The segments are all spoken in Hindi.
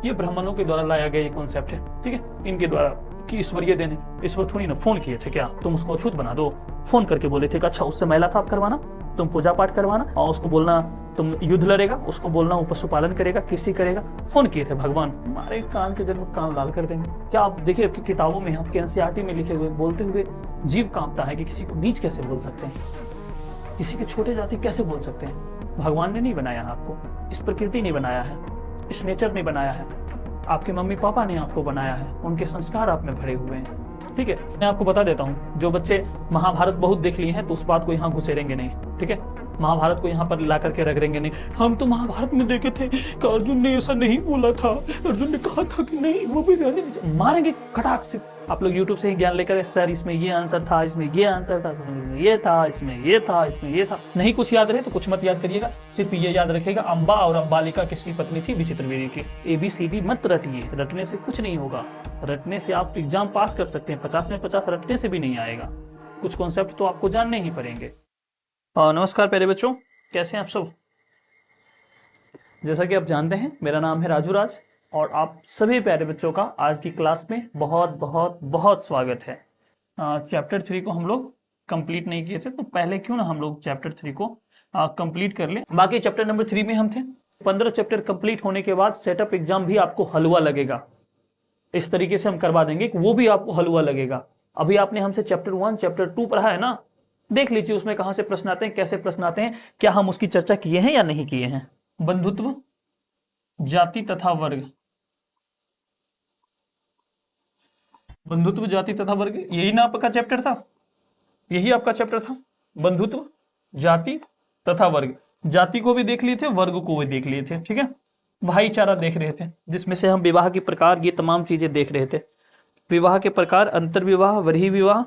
ये ब्राह्मणों के द्वारा लाया गया ये कॉन्सेप्ट है, ठीक है, इनके द्वारा कि ईश्वरीय देन है। ईश्वर थोड़ी ना फोन किए थे क्या, तुम उसको अछूत बना दो, फोन करके बोले थे कि अच्छा उससे मैला साफ करवाना, तुम पूजा पाठ करवाना, और उसको बोलना तुम युद्ध लड़ेगा, उसको बोलना वो पशुपालन करेगा, कृषि करेगा। फोन किए थे भगवान, हमारे कान के जन्म कान लाल कर देंगे क्या। आप देखिए आपकी किताबों में, आपके एनसीईआरटी में लिखे हुए बोलते हुए जीव कांपता है कि किसी को नीच कैसे बोल सकते हैं, किसी के छोटे जाति कैसे बोल सकते हैं। भगवान ने नहीं बनाया है आपको, इस प्रकृति ने बनाया है, इस नेचर ने बनाया है, आपके मम्मी पापा ने आपको बनाया है, उनके संस्कार आप में भरे हुए हैं, ठीक है। मैं आपको बता देता हूँ, जो बच्चे महाभारत बहुत देख लिए हैं तो उस बात को यहाँ घुसेरेंगे नहीं, ठीक है। महाभारत को यहाँ पर ला करके रख देंगे नहीं, हम तो महाभारत में देखे थे कि अर्जुन ने ऐसा नहीं बोला था, अर्जुन ने कहा था कि नहीं, वो भी मारेंगे खटाक से। आप लोग यूट्यूब से ही ज्ञान लेकर सर इसमें ये आंसर था, इसमें ये आंसर था, इसमें ये था, इसमें ये था, इसमें ये था। नहीं कुछ याद रहे तो कुछ मत याद करिएगा, सिर्फ ये याद रखिएगा अम्बा और अम्बालिका किसकी पत्नी थी, विचित्रवीर्य की। ABCD मत रटिए, रटने से कुछ नहीं होगा, रटने से आप एग्जाम पास कर सकते हैं, 50 में 50 रटने से भी नहीं आएगा, कुछ कॉन्सेप्ट तो आपको जानने ही पड़ेंगे। नमस्कार प्यारे बच्चों, कैसे हैं आप सब। जैसा कि आप जानते हैं मेरा नाम है राजू राज और आप सभी प्यारे बच्चों का आज की क्लास में बहुत बहुत बहुत स्वागत है। चैप्टर 3 को हम लोग कंप्लीट नहीं किए थे, तो पहले क्यों ना हम लोग चैप्टर 3 को कंप्लीट कर लें। बाकी चैप्टर नंबर 3 में हम थे, 15 चैप्टर कंप्लीट होने के बाद सेटअप एग्जाम भी आपको हलवा लगेगा, इस तरीके से हम करवा देंगे कि वो भी आपको हलवा लगेगा। अभी आपने हमसे चैप्टर 1 चैप्टर 2 पढ़ा है ना, देख लीजिए उसमें कहां से प्रश्न आते हैं, कैसे प्रश्न आते हैं, क्या हम उसकी चर्चा किए हैं या नहीं किए हैं। बंधुत्व, जाति तथा वर्ग, बंधुत्व जाति तथा वर्ग, यही ना आपका चैप्टर था, यही आपका चैप्टर था, बंधुत्व जाति तथा वर्ग। जाति को भी देख लिए थे, वर्ग को भी देख लिए थे, ठीक है। भाईचारा देख रहे थे, जिसमें से हम विवाह के प्रकार ये तमाम चीजें देख रहे थे। विवाह के प्रकार, अंतर्विवाह, वरीह विवाह।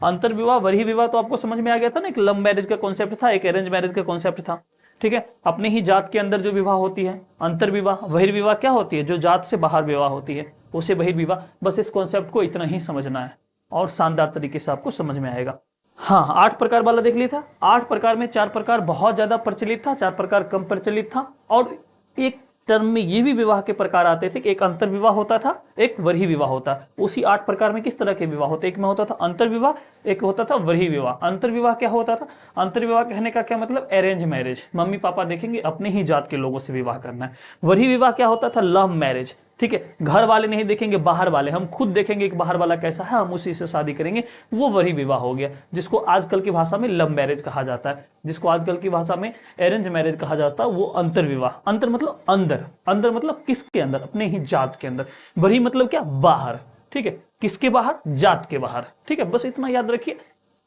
अंतर्विवाह वरीह विवाह तो आपको समझ में आ गया था ना, एक लव मैरिज का कॉन्सेप्ट था, एक अरेंज मैरिज का कॉन्सेप्ट था, ठीक है। अपने ही जात के अंदर जो विवाह होती है अंतर्विवाह। बहिर्विवाह क्या होती है, जो जात से बाहर विवाह होती है उसे बहिर्विवाह। बस इस कॉन्सेप्ट को इतना ही समझना है और शानदार तरीके से आपको समझ में आएगा। हाँ, 8 प्रकार वाला देख लिया था। 8 प्रकार में 4 प्रकार बहुत ज्यादा प्रचलित था, 4 प्रकार कम प्रचलित था, और एक टर्म में ये भी विवाह के प्रकार आते थे कि एक अंतर्विवाह होता था, एक वरीह विवाह होता। उसी 8 प्रकार में किस तरह के विवाह होते, एक में होता था अंतर्विवाह, एक होता था वरीह विवाह। अंतर्विवाह क्या होता था, अंतर्विवाह कहने का क्या मतलब, अरेंज मैरिज, मम्मी पापा देखेंगे अपने ही जात के लोगों से विवाह करना है। वरीह विवाह क्या होता था, लव मैरिज, ठीक है। घर वाले नहीं देखेंगे, बाहर वाले, हम खुद देखेंगे कि बाहर वाला कैसा है, हम उसी से शादी करेंगे, वो वरीह विवाह हो गया, जिसको आजकल की भाषा में लव मैरिज कहा जाता है, जिसको आजकल की भाषा में अरेंज मैरिज कहा जाता है, वो अंतर्विवाह। अंतर मतलब अंदर, अंदर मतलब किसके अंदर, अपने ही जात के अंदर। वरीह मतलब क्या, बाहर, ठीक है। किसके बाहर, जात के बाहर, ठीक है। बस इतना याद रखिए,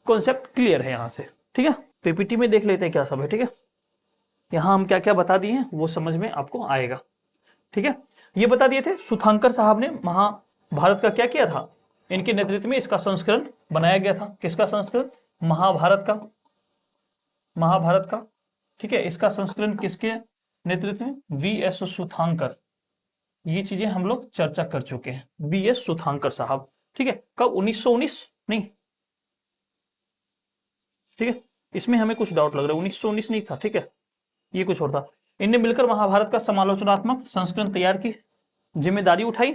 कॉन्सेप्ट क्लियर है यहां से, ठीक है। पीपीटी में देख लेते हैं क्या सब है, ठीक है। यहां हम क्या क्या बता दिए हैं वो समझ में आपको आएगा, ठीक है। ये बता दिए थे सुथांकर साहब ने महाभारत का क्या किया था, इनके नेतृत्व में इसका संस्करण बनाया गया था। किसका संस्करण, महाभारत का, महाभारत का, ठीक है। इसका संस्करण किसके नेतृत्व में, VS सुथांकर। ये चीजें हम लोग चर्चा कर चुके हैं, VS सुथांकर साहब, ठीक है। कब, 1919 नहीं, ठीक है। इसमें हमें कुछ डाउट लग रहा है, 1919 नहीं था, ठीक है, ये कुछ और था। इनने मिलकर महाभारत का समालोचनात्मक संस्करण तैयार की जिम्मेदारी उठाई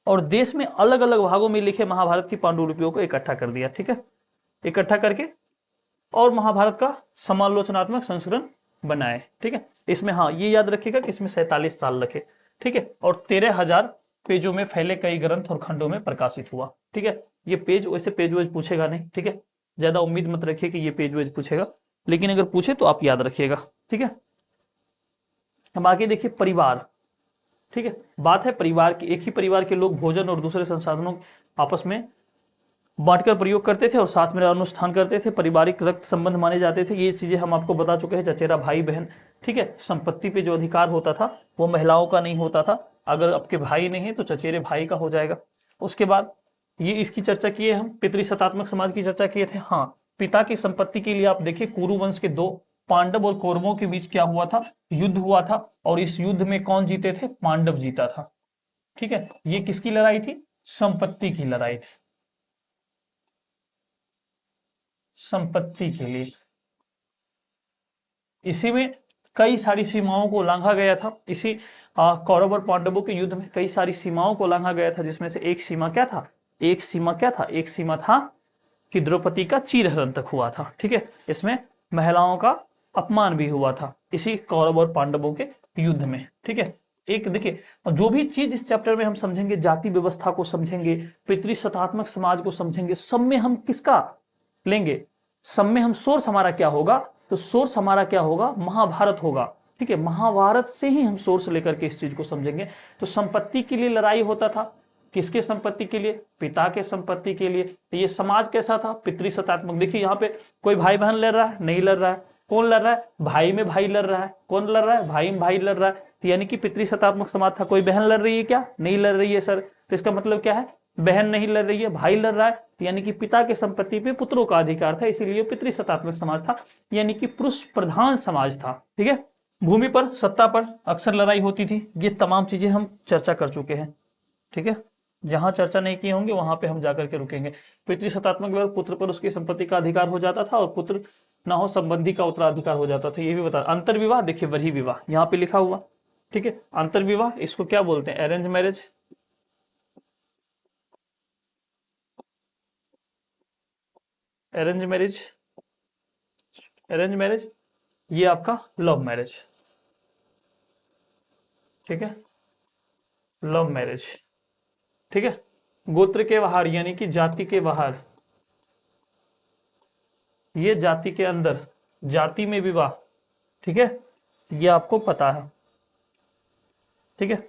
और देश में अलग अलग भागों में लिखे महाभारत की पांडुलिपियों को इकट्ठा कर दिया, ठीक है। इकट्ठा करके और महाभारत का समालोचनात्मक संस्करण बनाए, ठीक है। इसमें हाँ ये याद रखिएगा कि इसमें 47 साल लगे, ठीक है, और 13,000 पेजों में फैले कई ग्रंथ और खंडों में प्रकाशित हुआ, ठीक है। ये पेज वैसे पेज वेज पूछेगा नहीं, ठीक है, ज्यादा उम्मीद मत रखिए कि ये पेज वेज पूछेगा, लेकिन अगर पूछे तो आप याद रखिएगा, ठीक है। अब आगे देखिए, परिवार, ठीक है। बात है परिवार की, एक ही परिवार के लोग भोजन और दूसरे संसाधनों आपस में बांटकर प्रयोग करते थे और साथ में अनुष्ठान करते थे, पारिवारिक रक्त संबंध माने जाते थे। ये चीजें हम आपको बता चुके हैं, चचेरा भाई बहन, ठीक है। संपत्ति पे जो अधिकार होता था वो महिलाओं का नहीं होता था, अगर आपके भाई नहीं है तो चचेरे भाई का हो जाएगा। उसके बाद ये इसकी चर्चा किए हम, पितृसत्तात्मक समाज की चर्चा किए थे। हाँ, पिता की संपत्ति के लिए आप देखिए कुरु वंश के 2 पांडव और कौरवों के बीच क्या हुआ था, युद्ध हुआ था, और इस युद्ध में कौन जीते थे, पांडव जीता था, ठीक है। ये किसकी लड़ाई थी, संपत्ति की लड़ाई थी, संपत्ति के लिए। इसी में कई सारी सीमाओं को लांघा गया था, इसी कौरव और पांडवों के युद्ध में कई सारी सीमाओं को लांघा गया था, जिसमें से एक सीमा क्या था, एक सीमा था कि द्रौपदी का चीरहरण तक हुआ था। ठीक है, इसमें महिलाओं का अपमान भी हुआ था इसी कौरव और पांडवों के युद्ध में। ठीक है, एक देखिए जो भी चीज इस चैप्टर में हम समझेंगे, जाति व्यवस्था को समझेंगे, पितृसत्तात्मक समाज को समझेंगे, सब में हम किसका लेंगे, सब में हम सोर्स हमारा क्या होगा, तो सोर्स हमारा क्या होगा, महाभारत होगा। ठीक है, महाभारत से ही हम सोर्स लेकर के इस चीज को समझेंगे। तो संपत्ति के लिए लड़ाई होता था, किसके संपत्ति के लिए, पिता के संपत्ति के लिए। तो ये समाज कैसा था, पितृसत्तात्मक। देखिए यहाँ पे कोई भाई बहन लड़ रहा है, नहीं लड़ रहा है, कौन लड़ रहा है, भाई में भाई लड़ रहा है, कौन लड़ रहा है, भाई में भाई लड़ रहा है। तो यानी कि पितृसत्तात्मक समाज था। कोई बहन लड़ रही है क्या, नहीं लड़ रही है सर, तो इसका मतलब क्या है, बहन नहीं लड़ रही है, भाई लड़ रहा है, यानी कि पिता के संपत्ति पे पुत्रों का अधिकार था, इसीलिए पितृसत्तात्मक समाज था, यानी कि पुरुष प्रधान समाज था। ठीक है, भूमि पर, सत्ता पर अक्सर लड़ाई होती थी। ये तमाम चीजें हम चर्चा कर चुके हैं। ठीक है, जहां चर्चा नहीं किए होंगे वहां पे हम जाकर के रुकेंगे। पितृसत्तात्मक विवाह, पुत्र पर उसकी संपत्ति का अधिकार हो जाता था, और पुत्र ना हो संबंधी का उत्तराधिकार हो जाता था। ये भी बता, अंतर विवाह, देखिए वही विवाह यहाँ पे लिखा हुआ। ठीक है, अंतर विवाह इसको क्या बोलते हैं, arrange marriage, arrange marriage, arrange marriage, ये आपका लव मैरिज। ठीक है, लव मैरिज। ठीक है, गोत्र के बाहर यानी कि जाति के बाहर, ये जाति के अंदर, जाति में विवाह। ठीक है, ये आपको पता है। ठीक है,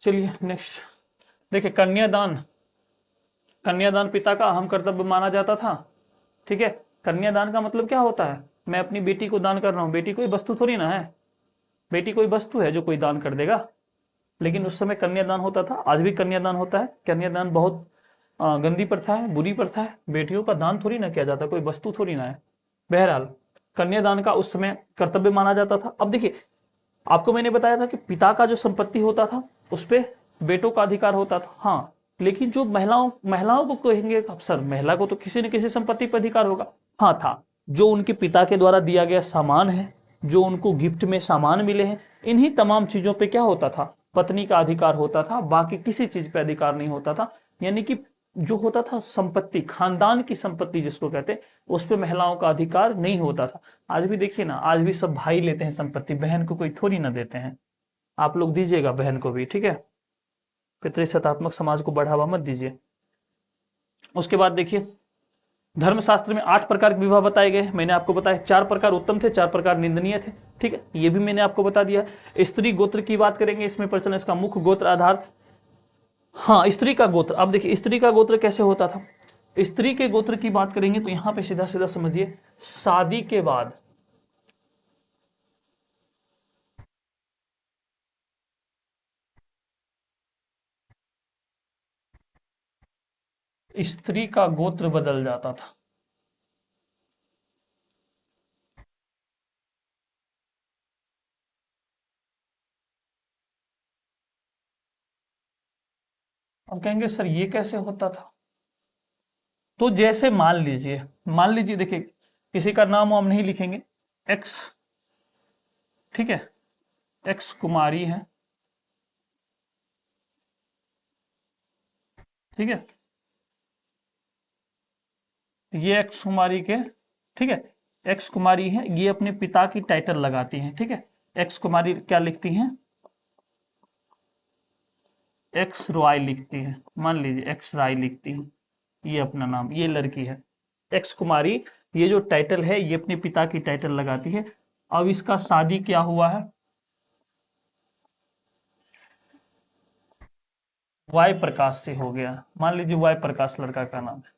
चलिए नेक्स्ट देखिए, कन्यादान, कन्यादान पिता का अहम कर्तव्य माना जाता था। ठीक है, कन्यादान का मतलब क्या होता है, मैं अपनी बेटी को दान कर रहा हूं। बेटी कोई वस्तु थोड़ी ना है, बेटी कोई वस्तु है जो कोई दान कर देगा। लेकिन उस समय कन्यादान होता था, आज भी कन्यादान होता है। कन्यादान बहुत गंदी प्रथा है, बुरी प्रथा है, बेटियों का दान थोड़ी ना किया जाता, कोई वस्तु थोड़ी ना है। बहरहाल कन्यादान का उस समय कर्तव्य माना जाता था। अब देखिए, आपको मैंने बताया था कि पिता का जो संपत्ति होता था उस पर बेटों का अधिकार होता था। हाँ, लेकिन जो महिलाओं को कहेंगे अफसर, महिला को तो किसी न किसी संपत्ति पर अधिकार होगा। हाँ था, जो उनके पिता के द्वारा दिया गया सामान है, जो उनको गिफ्ट में सामान मिले हैं, इन्हीं तमाम चीजों पे क्या होता था, पत्नी का अधिकार होता था, बाकी किसी चीज पे अधिकार नहीं होता था। यानी कि जो होता था संपत्ति, खानदान की संपत्ति जिसको कहते हैं, उस पे महिलाओं का अधिकार नहीं होता था। आज भी देखिए ना, आज भी सब भाई लेते हैं संपत्ति, बहन को कोई थोड़ी ना देते हैं। आप लोग दीजिएगा बहन को भी। ठीक है, पितृसत्तात्मक समाज को बढ़ावा मत दीजिए। उसके बाद देखिए, धर्मशास्त्र में 8 प्रकार के विवाह बताए गए। मैंने आपको बताया 4 प्रकार उत्तम थे, 4 प्रकार निंदनीय थे। ठीक है, ये भी मैंने आपको बता दिया। स्त्री गोत्र की बात करेंगे इसमें प्रचलन, इसका मुख्य गोत्र आधार। हाँ, स्त्री का गोत्र, अब देखिए स्त्री का गोत्र कैसे होता था। स्त्री के गोत्र की बात करेंगे तो यहां पे सीधा सीधा समझिए, शादी के बाद स्त्री का गोत्र बदल जाता था। अब कहेंगे सर ये कैसे होता था, तो जैसे मान लीजिए देखिए, किसी का नाम हम नहीं लिखेंगे, एक्स, ठीक है, एक्स कुमारी है। ठीक है, ये एक्स कुमारी के, ठीक है, एक्स कुमारी है, ये अपने पिता की टाइटल लगाती हैं। ठीक है, एक्स कुमारी क्या लिखती हैं, एक्स रॉय लिखती है, मान लीजिए एक्स राय लिखती है, ये अपना नाम, ये लड़की है एक्स कुमारी, ये जो टाइटल है ये अपने पिता की टाइटल लगाती है। अब इसका शादी क्या हुआ है, वाई प्रकाश से हो गया, मान लीजिए वाई प्रकाश लड़का का नाम है।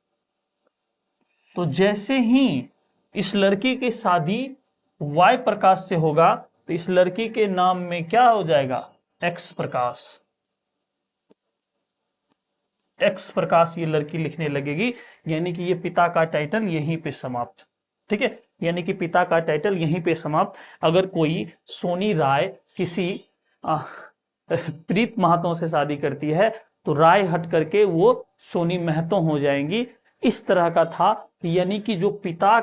तो जैसे ही इस लड़की की शादी वाई प्रकाश से होगा, तो इस लड़की के नाम में क्या हो जाएगा, एक्स प्रकाश। एक्स प्रकाश ये लड़की लिखने लगेगी, यानी कि ये पिता का टाइटल यहीं पे समाप्त। ठीक है, यानी कि पिता का टाइटल यहीं पे समाप्त। अगर कोई सोनी राय किसी प्रीत महतो से शादी करती है तो राय हट करके वो सोनी महतो हो जाएंगी। इस तरह का था, यानी कि जो पिता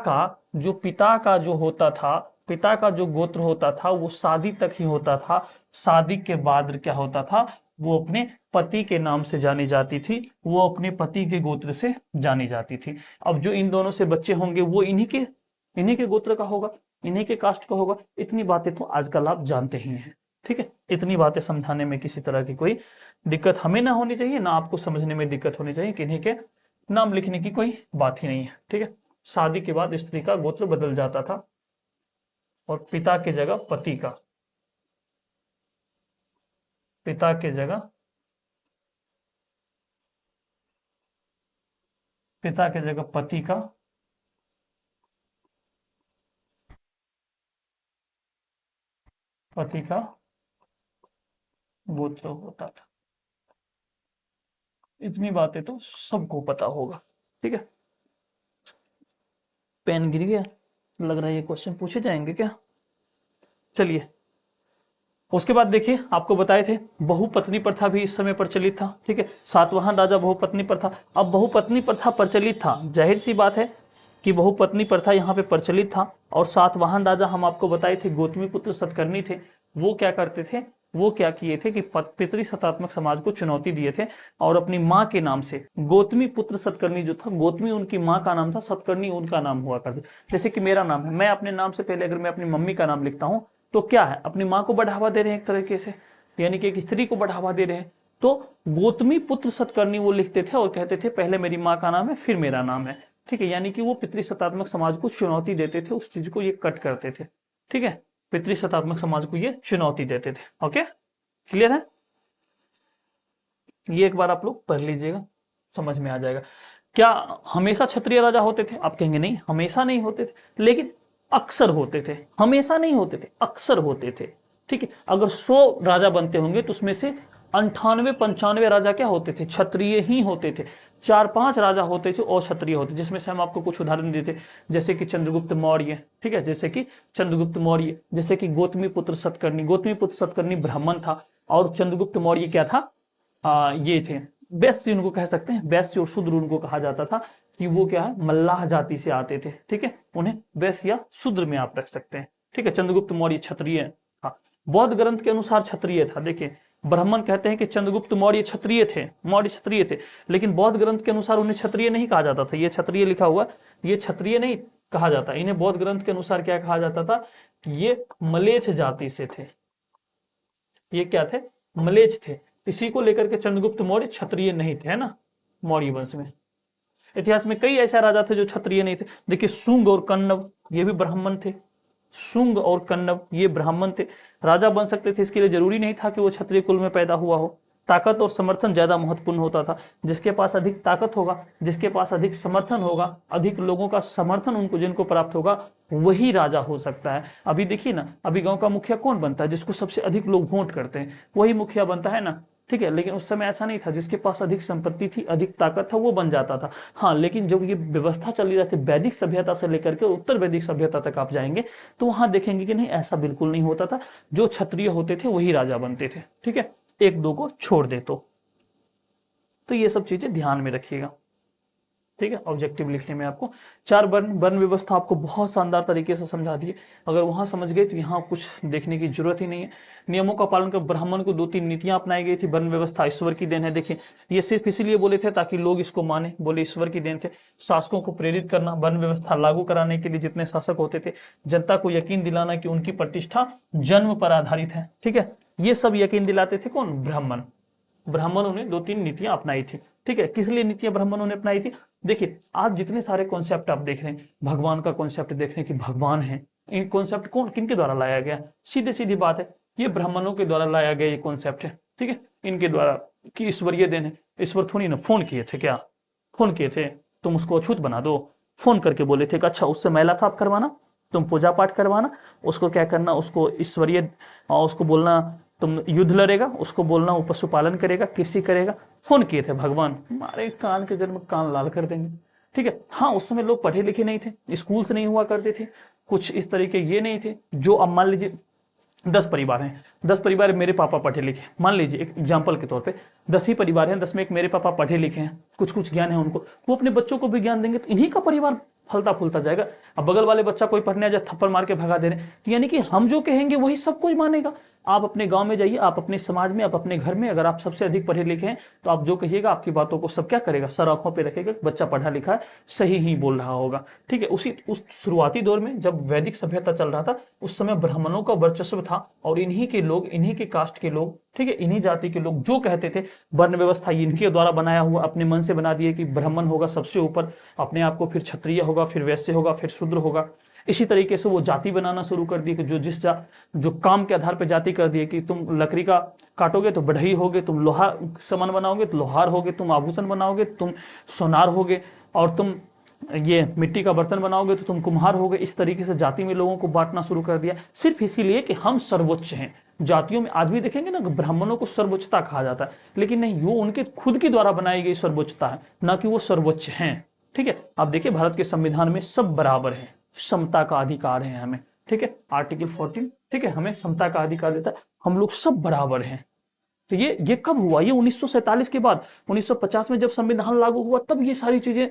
का जो होता था, पिता का जो गोत्र होता था वो शादी तक ही होता था, शादी के बाद क्या होता था, वो अपने पति के नाम से जानी जाती थी, वो अपने पति के गोत्र से जानी जाती थी। अब जो इन दोनों से बच्चे होंगे वो इन्हीं के गोत्र का होगा, इन्हीं के कास्ट का होगा। इतनी बातें तो आजकल आप जानते ही हैं, ठीक है। इतनी बातें समझाने में किसी तरह की कोई दिक्कत हमें ना होनी चाहिए, ना आपको समझने में दिक्कत होनी चाहिए कि इन्हीं के नाम लिखने की कोई बात ही नहीं है, ठीक है। शादी के बाद स्त्री का गोत्र बदल जाता था और पिता की जगह पति का, पिता की जगह पिता की जगह पति का गोत्र होता था। इतनी बातें तो सबको पता होगा, ठीक है। पेन गिर गया, लग रहा है ये क्वेश्चन पूछे जाएंगे क्या। चलिए, उसके बाद देखिए आपको बताए थे बहुपत्नी प्रथा भी इस समय प्रचलित था, ठीक है। सातवाहन राजा बहुपत्नी प्रथा, अब बहुपत्नी प्रथा प्रचलित था, जाहिर सी बात है कि बहुपत्नी प्रथा यहाँ पे प्रचलित था। और सातवाहन राजा हम आपको बताए थे गौतमीपुत्र सतकर्णी थे, वो क्या करते थे, वो क्या किए थे कि पितृसत्तात्मक समाज को चुनौती दिए थे और अपनी माँ के नाम से, गौतमीपुत्र सतकर्णी जो था, गौतमी उनकी माँ का नाम था, सतकर्णी उनका नाम हुआ करता। जैसे कि मेरा नाम है, मैं अपने नाम से पहले अगर मैं अपनी मम्मी का नाम लिखता हूँ तो क्या है, अपनी माँ को बढ़ावा दे रहे हैं एक तरीके से, यानी कि एक स्त्री को बढ़ावा दे रहे हैं। तो गौतमी पुत्र सतकर्णी वो लिखते थे और कहते थे पहले मेरी माँ का नाम है फिर मेरा नाम है, ठीक है। यानी कि वो पितृसत्तात्मक समाज को चुनौती देते थे, उस चीज को ये कट करते थे, ठीक है। पितृसत्तात्मक समाज को ये चुनौती देते थे। ओके, क्लियर है। ये एक बार आप लोग पढ़ लीजिएगा, समझ में आ जाएगा। क्या हमेशा क्षत्रिय राजा होते थे, आप कहेंगे नहीं हमेशा नहीं होते थे, लेकिन अक्सर होते थे, हमेशा नहीं होते थे, अक्सर होते थे, ठीक है। अगर 100 राजा बनते होंगे तो उसमें से 98-95 राजा क्या होते थे, क्षत्रिय ही होते थे। 4-5 राजा होते थे और क्षत्रिय होते, जिसमें से हम आपको कुछ उदाहरण देते, जैसे कि चंद्रगुप्त मौर्य, ठीक है, जैसे कि चंद्रगुप्त मौर्य, जैसे कि गौतमीपुत्र सतकर्णी, गौतमीपुत्र सतकर्णी ब्राह्मण था और चंद्रगुप्त मौर्य क्या था, ये थे वैश्य, उनको कह सकते हैं वैश्य, और शूद्र उनको कहा जाता था कि वो क्या है, मल्लाह जाति से आते थे, ठीक है। उन्हें वैश्य या शूद्र में आप रख सकते हैं, ठीक है। चंद्रगुप्त मौर्य क्षत्रिय था, बौद्ध ग्रंथ के अनुसार क्षत्रिय था। देखिए, ब्राह्मण कहते हैं कि चंद्रगुप्त मौर्य क्षत्रिय थे, मौर्य क्षत्रिय थे, लेकिन बौद्ध ग्रंथ के अनुसार उन्हें क्षत्रिय नहीं कहा जाता था। ये क्षत्रिय लिखा हुआ, ये क्षत्रिय नहीं कहा जाता, इन्हें बौद्ध ग्रंथ के अनुसार क्या कहा जाता था, ये मलेच्छ जाति से थे, ये क्या थे, मलेच्छ थे। इसी को लेकर के चंद्रगुप्त मौर्य क्षत्रिय नहीं थे, है ना, मौर्य वंश में। इतिहास में कई ऐसे राजा थे जो क्षत्रिय नहीं थे। देखिए, शुंग और कण्व ये भी ब्राह्मण थे, शुंग और कण्व ये ब्राह्मण थे, राजा बन सकते थे, इसके लिए जरूरी नहीं था कि वो क्षत्रिय कुल में पैदा हुआ हो। ताकत और समर्थन ज्यादा महत्वपूर्ण होता था, जिसके पास अधिक ताकत होगा, जिसके पास अधिक समर्थन होगा, अधिक लोगों का समर्थन उनको जिनको प्राप्त होगा, वही राजा हो सकता है। अभी देखिए ना, अभी गांव का मुखिया कौन बनता है, जिसको सबसे अधिक लोग वोट करते हैं वही मुखिया बनता है ना, ठीक है। लेकिन उस समय ऐसा नहीं था, जिसके पास अधिक संपत्ति थी, अधिक ताकत था, वो बन जाता था। हाँ, लेकिन जब ये व्यवस्था चली रहती वैदिक सभ्यता से लेकर के उत्तर वैदिक सभ्यता तक आप जाएंगे तो वहां देखेंगे कि नहीं, ऐसा बिल्कुल नहीं होता था। जो क्षत्रिय होते थे वही राजा बनते थे, ठीक है, एक दो को छोड़ दे तो ये सब चीजें ध्यान में रखिएगा, ठीक है। ऑब्जेक्टिव लिखने में आपको 4 वर्ण व्यवस्था आपको बहुत शानदार तरीके से समझा दिए। अगर वहां समझ गए तो यहाँ कुछ देखने की जरूरत ही नहीं है। नियमों का पालन कर ब्राह्मण को 2-3 नीतियां अपनाई गई थी। वर्ण व्यवस्था ईश्वर की देन है। देखिए, ये सिर्फ इसीलिए बोले थे ताकि लोग इसको माने, बोले ईश्वर की देन थे। शासकों को प्रेरित करना, वर्ण व्यवस्था लागू कराने के लिए जितने शासक होते थे, जनता को यकीन दिलाना कि उनकी प्रतिष्ठा जन्म पर आधारित है, ठीक है। ये सब यकीन दिलाते थे कौन, ब्राह्मण। ब्राह्मणों ने 2-3 नीतियां अपनाई थी, ठीक है। किस लिए नीतियां ब्राह्मणों ने अपनाई थी, देखिए आज जितने सारे कॉन्सेप्ट आप देख रहे हैं, भगवान का कॉन्सेप्ट देख रहे हैं कि भगवान है, इन कॉन्सेप्ट कौन किनके द्वारा लाया गया, सीधे सीधी बात है, ये ब्राह्मणों के द्वारा लाया गया ये कॉन्सेप्ट है, ठीक है। इनके द्वारा कि ईश्वरीय देन है। ईश्वर थोड़ी ना फोन किए थे, क्या फोन किए थे, तुम उसको अछूत बना दो, फोन करके बोले थे कि अच्छा उससे मैला साफ करवाना, तुम पूजा पाठ करवाना, उसको क्या करना, उसको ईश्वरीय, उसको बोलना तुम युद्ध लड़ेगा, उसको बोलना वो पशुपालन करेगा, कृषि करेगा। फोन किए थे भगवान, हमारे कान के जन्म कान लाल कर देंगे, ठीक है। हाँ, उस समय लोग पढ़े लिखे नहीं थे, स्कूल से नहीं हुआ करते थे, कुछ इस तरीके ये नहीं थे जो अब मान लीजिए 10 परिवार हैं, 10 परिवार मेरे पापा पढ़े लिखे, मान लीजिए एक एग्जाम्पल के तौर पे 10 ही परिवार हैं, 10 में एक मेरे पापा पढ़े लिखे हैं, कुछ कुछ ज्ञान है उनको, वो अपने बच्चों को भी ज्ञान देंगे, तो इन्हीं का परिवार फलता फूलता जाएगा। अब बगल वाले बच्चा कोई पढ़ने आ जाए, थप्पड़ मार के भगा दे रहे हैं, तो यानी कि हम जो कहेंगे वही सब कुछ मानेगा। आप अपने गांव में जाइए, आप अपने समाज में, आप अपने घर में, अगर आप सबसे अधिक पढ़े लिखे हैं तो आप जो कहिएगा आपकी बातों को सब क्या करेगा, सर आंखों पे रखेगा, बच्चा पढ़ा लिखा है, सही ही बोल रहा होगा। ठीक है, उस शुरुआती दौर में जब वैदिक सभ्यता चल रहा था, उस समय ब्राह्मणों का वर्चस्व था, और इन्हीं के लोग, इन्हीं के कास्ट के लोग, ठीक है, इन्हीं जाति के लोग जो कहते थे, वर्ण व्यवस्था इनके द्वारा बनाया हुआ, अपने मन से बना दिए कि ब्राह्मण होगा सबसे ऊपर, अपने आप को फिर क्षत्रिय होगा, फिर वैश्य होगा, फिर शूद्र होगा। इसी तरीके से वो जाति बनाना शुरू कर दी कि जो काम के आधार पर जाति कर दिए कि तुम लकड़ी का काटोगे तो बढ़ई होगे, तुम लोहा सामान बनाओगे तो लोहार होगे, तुम आभूषण बनाओगे तो तुम सोनार होगे, और तुम ये मिट्टी का बर्तन बनाओगे तो तुम कुम्हार होगे। इस तरीके से जाति में लोगों को बांटना शुरू कर दिया, सिर्फ इसीलिए कि हम सर्वोच्च हैं। जातियों में आज भी देखेंगे ना, ब्राह्मणों को सर्वोच्चता कहा जाता है, लेकिन नहीं, वो उनके खुद के द्वारा बनाई गई सर्वोच्चता है, ना कि वो सर्वोच्च हैं। ठीक है, आप देखिए भारत के संविधान में सब बराबर हैं, समता का अधिकार है हमें। ठीक है, आर्टिकल 14, ठीक है, हमें समता का अधिकार देता है, हम लोग सब बराबर हैं। तो ये कब हुआ? ये 1947 के बाद, 1950 में जब संविधान लागू हुआ तब ये सारी चीजें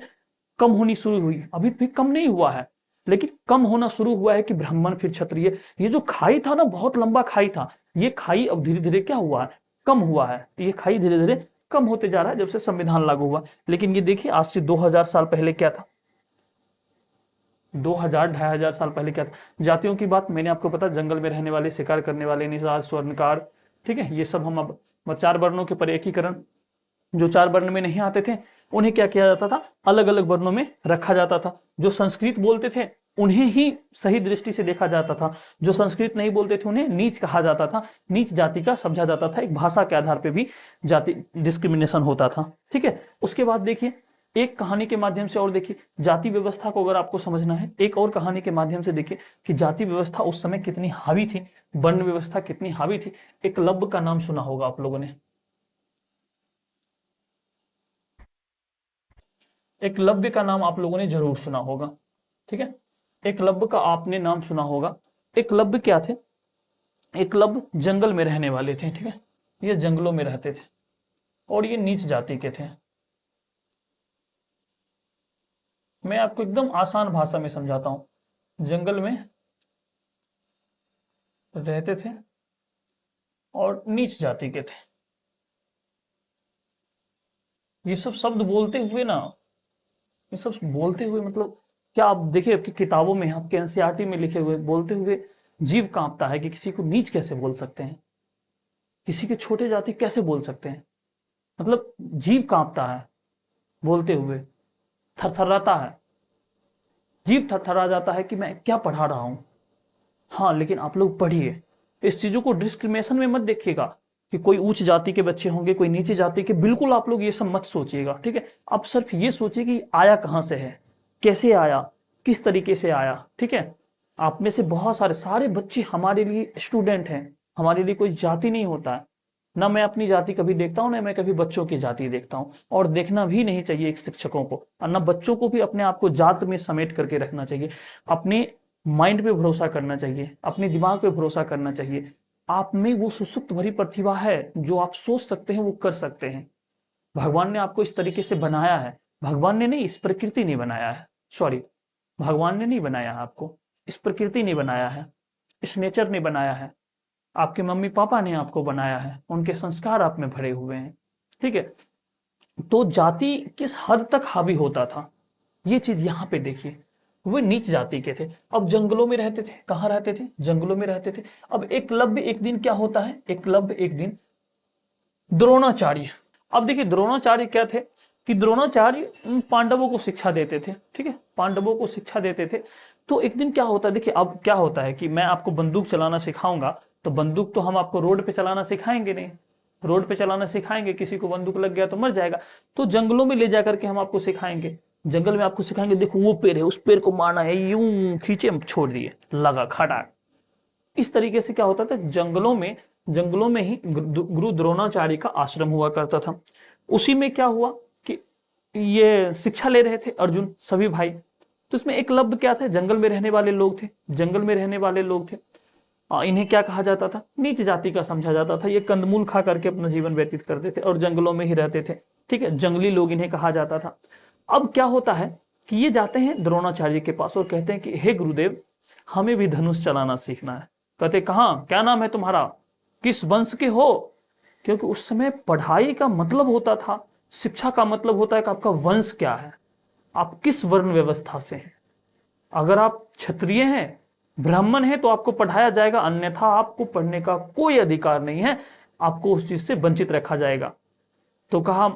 कम होनी शुरू हुई। अभी भी कम नहीं हुआ है, लेकिन कम होना शुरू हुआ है कि ब्राह्मण फिर क्षत्रिय, ये जो खाई था ना, बहुत लंबा खाई था, ये खाई अब धीरे धीरे क्या हुआ है, कम हुआ है। ये खाई धीरे धीरे कम होते जा रहा है जब से संविधान लागू हुआ। लेकिन ये देखिए आज से 2000 साल पहले क्या था, 2000-2500 साल पहले क्या था। जातियों की बात मैंने आपको पता, जंगल में रहने वाले, शिकार करने वाले, निषाद, स्वर्णकार, ठीक है, ये सब हम अब 4 वर्णों के पर एकीकरण, जो 4 वर्ण में नहीं आते थे उन्हें क्या किया जाता था, अलग अलग वर्णों में रखा जाता था। जो संस्कृत बोलते थे उन्हें ही सही दृष्टि से देखा जाता था, जो संस्कृत नहीं बोलते थे उन्हें नीच कहा जाता था, नीच जाति का समझा जाता था। एक भाषा के आधार पर भी जाति डिस्क्रिमिनेशन होता था। ठीक है, उसके बाद देखिए एक कहानी के माध्यम से और देखिए जाति व्यवस्था को, अगर आपको समझना है एक और कहानी के माध्यम से देखिए कि जाति व्यवस्था उस समय कितनी हावी थी, वर्ण व्यवस्था कितनी हावी थी। एकलव्य का नाम सुना होगा आप लोगों ने, एकलव्य का नाम आप लोगों ने जरूर सुना होगा। ठीक है, एकलव्य का आपने नाम सुना होगा। एकलव्य क्या थे? एकलव्य जंगल में रहने वाले थे। ठीक है, ये जंगलों में रहते थे और ये नीच जाति के थे। मैं आपको एकदम आसान भाषा में समझाता हूं। जंगल में रहते थे और नीच जाति के थे। ये सब शब्द बोलते हुए ना, ये सब बोलते हुए मतलब क्या, आप देखिए आपकी किताबों में, आपके एनसीईआरटी में लिखे हुए, बोलते हुए जीव कांपता है कि किसी को नीच कैसे बोल सकते हैं, किसी के छोटे जाति कैसे बोल सकते हैं। मतलब जीव कांपता है बोलते हुए, थरथराता है, जीव थरथरा जाता है कि मैं क्या पढ़ा रहा हूं। हाँ, लेकिन आप लोग पढ़िए, इस चीजों को डिस्क्रिमिनेशन में मत देखिएगा कि कोई उच्च जाति के बच्चे होंगे, कोई नीचे जाति के, बिल्कुल आप लोग ये सब मत सोचिएगा। ठीक है, आप सिर्फ ये सोचिए कि आया कहां से है, कैसे आया, किस तरीके से आया। ठीक है, आप में से बहुत सारे बच्चे हमारे लिए स्टूडेंट हैं, हमारे लिए कोई जाति नहीं होता है। ना मैं अपनी जाति कभी देखता हूँ, ना मैं कभी बच्चों की जाति देखता हूँ, और देखना भी नहीं चाहिए एक शिक्षकों को, और ना बच्चों को भी अपने आप को जात में समेट करके रखना चाहिए। अपने माइंड पे भरोसा करना चाहिए, अपने दिमाग पे भरोसा करना चाहिए। आप में वो सुसुप्त भरी प्रतिभा है, जो आप सोच सकते हैं वो कर सकते हैं। भगवान ने आपको इस तरीके से बनाया है, भगवान ने नहीं, इस प्रकृति ने बनाया है, सॉरी, भगवान ने नहीं बनाया है आपको, इस प्रकृति ने बनाया है, इस नेचर ने बनाया है, आपके मम्मी पापा ने आपको बनाया है, उनके संस्कार आप में भरे हुए हैं। ठीक है, तो जाति किस हद तक हावी होता था, ये चीज यहां पे देखिए। वे नीच जाति के थे, अब जंगलों में रहते थे। कहां रहते थे? जंगलों में रहते थे। अब एकलव्य एक दिन क्या होता है, एकलव्य एक दिन द्रोणाचार्य, अब देखिए द्रोणाचार्य क्या थे कि द्रोणाचार्य पांडवों को शिक्षा देते थे। ठीक है, पांडवों को शिक्षा देते थे। तो एक दिन क्या होता है, देखिए अब क्या होता है कि मैं आपको बंदूक चलाना सिखाऊंगा, तो बंदूक तो हम आपको रोड पे चलाना सिखाएंगे नहीं, रोड पे चलाना सिखाएंगे, किसी को बंदूक लग गया तो मर जाएगा। तो जंगलों में ले जाकर के हम आपको सिखाएंगे, जंगल में आपको सिखाएंगे, देखो वो पेड़ है, उस पेड़ को मारना है, यूं खींचे छोड़ दिए, लगा खड़ा। इस तरीके से क्या होता था, जंगलों में ही गुरु द्रोणाचार्य का आश्रम हुआ करता था। उसी में क्या हुआ कि ये शिक्षा ले रहे थे अर्जुन सभी भाई। तो इसमें एकलव्य क्या थे, जंगल में रहने वाले लोग थे, जंगल में रहने वाले लोग थे। इन्हें क्या कहा जाता था? नीच जाति का समझा जाता था। ये कंदमूल खा करके अपना जीवन व्यतीत करते थे और जंगलों में ही रहते थे। ठीक है, जंगली लोग इन्हें कहा जाता था। अब क्या होता है कि ये जाते हैं द्रोणाचार्य के पास और कहते हैं कि हे गुरुदेव, हमें भी धनुष चलाना सीखना है। कहते कहाँ, क्या नाम है तुम्हारा, किस वंश के हो? क्योंकि उस समय पढ़ाई का मतलब होता था, शिक्षा का मतलब होता है कि आपका वंश क्या है, आप किस वर्ण व्यवस्था से हैं। अगर आप क्षत्रिय हैं, ब्राह्मण हैं, तो आपको पढ़ाया जाएगा, अन्यथा आपको पढ़ने का कोई अधिकार नहीं है, आपको उस चीज से वंचित रखा जाएगा। तो कहा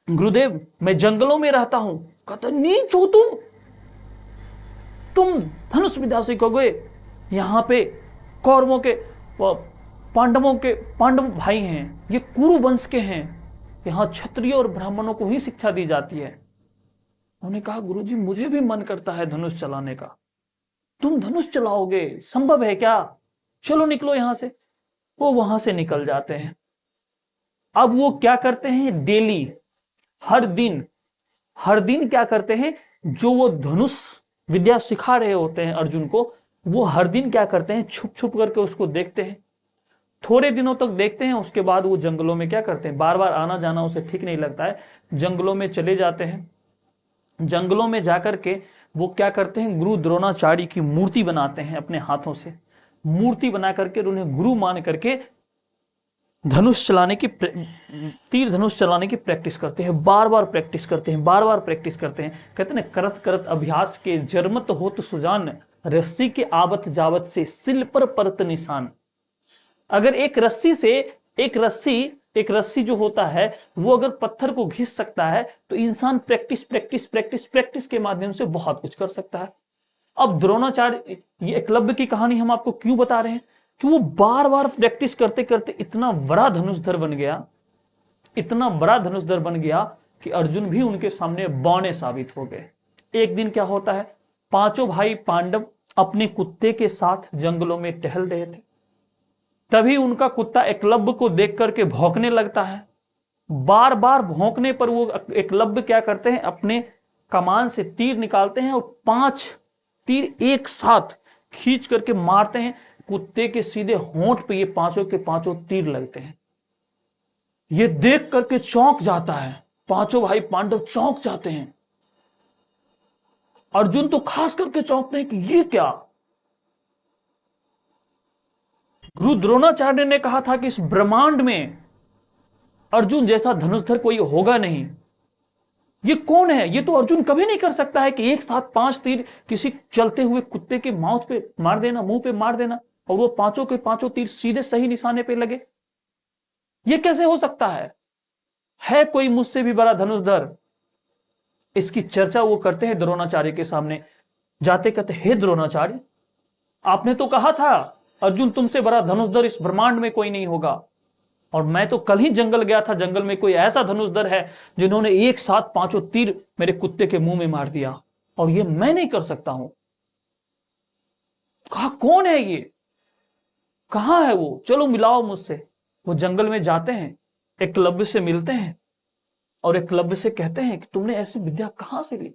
गुरुदेव मैं जंगलों में रहता हूं। कहता नीच हो तुम धनुष विद्या सीखोगे? यहां पे कौरवों के पांडव भाई हैं, ये कुरु वंश के हैं, यहां क्षत्रिय और ब्राह्मणों को ही शिक्षा दी जाती है। उन्होंने कहा गुरुजी मुझे भी मन करता है धनुष चलाने का। तुम धनुष चलाओगे, संभव है क्या? चलो निकलो यहां से। वो वहां से निकल जाते हैं। अब वो क्या करते हैं, डेली हर दिन क्या करते हैं, जो वो धनुष विद्या सिखा रहे होते हैं अर्जुन को, वो हर दिन क्या करते हैं, छुप छुप करके उसको देखते हैं। थोड़े दिनों तक देखते हैं, उसके बाद वो जंगलों में क्या करते हैं, बार बार आना जाना उसे ठीक नहीं लगता है, जंगलों में चले जाते हैं। जंगलों में जाकर के वो क्या करते हैं, गुरु द्रोणाचार्य की मूर्ति बनाते हैं अपने हाथों से। मूर्ति बना करके उन्हें गुरु मान करके धनुष चलाने की, तीर धनुष चलाने की प्रैक्टिस करते हैं, बार बार प्रैक्टिस करते हैं, बार बार प्रैक्टिस करते हैं। कहते हैं करत करत अभ्यास के जरमत होत सुजान, रस्सी के आवत जावत से सिल पर परत निशान। अगर एक रस्सी जो होता है वो अगर पत्थर को घिस सकता है, तो इंसान प्रैक्टिस के माध्यम से बहुत कुछ कर सकता है। अब द्रोणाचार्य, ये एकलव्य की कहानी हम आपको क्यों बता रहे हैं, कि वो बार बार प्रैक्टिस करते करते इतना बड़ा धनुषधर बन गया कि अर्जुन भी उनके सामने बौने साबित हो गए। एक दिन क्या होता है, पांचों भाई पांडव अपने कुत्ते के साथ जंगलों में टहल रहे थे। तभी उनका कुत्ता एकलव्य को देख करके भौंकने लगता है। बार बार भौंकने पर वो एकलव्य क्या करते हैं, अपने कमान से तीर निकालते हैं और 5 तीर एक साथ खींच करके मारते हैं। कुत्ते के सीधे होंठ पे ये पांचों के पांचों तीर लगते हैं। ये देख करके चौंक जाता है, पांचों भाई पांडव चौंक जाते हैं। अर्जुन तो खास करके चौंकते हैं कि ये क्या। गुरु द्रोणाचार्य ने कहा था कि इस ब्रह्मांड में अर्जुन जैसा धनुषधर कोई होगा नहीं। ये कौन है, ये तो अर्जुन कभी नहीं कर सकता है कि एक साथ 5 तीर किसी चलते हुए कुत्ते के माउथ पे मार देना, मुंह पे मार देना, और वो पांचों के पांचों तीर सीधे सही निशाने पे लगे। ये कैसे हो सकता है कोई मुझसे भी बड़ा धनुषधर? इसकी चर्चा वो करते हैं द्रोणाचार्य के सामने। जाते कहते हे द्रोणाचार्य, आपने तो कहा था अर्जुन तुमसे बड़ा धनुषधर इस ब्रह्मांड में कोई नहीं होगा, और मैं तो कल ही जंगल गया था, जंगल में कोई ऐसा धनुषधर है जिन्होंने एक साथ 5 तीर मेरे कुत्ते के मुंह में मार दिया, और ये मैं नहीं कर सकता हूं। कहा कौन है ये, कहां है वो, चलो मिलाओ मुझसे। वो जंगल में जाते हैं, एकलव्य से मिलते हैं और एकलव्य से कहते हैं कि तुमने ऐसी विद्या कहां से ली।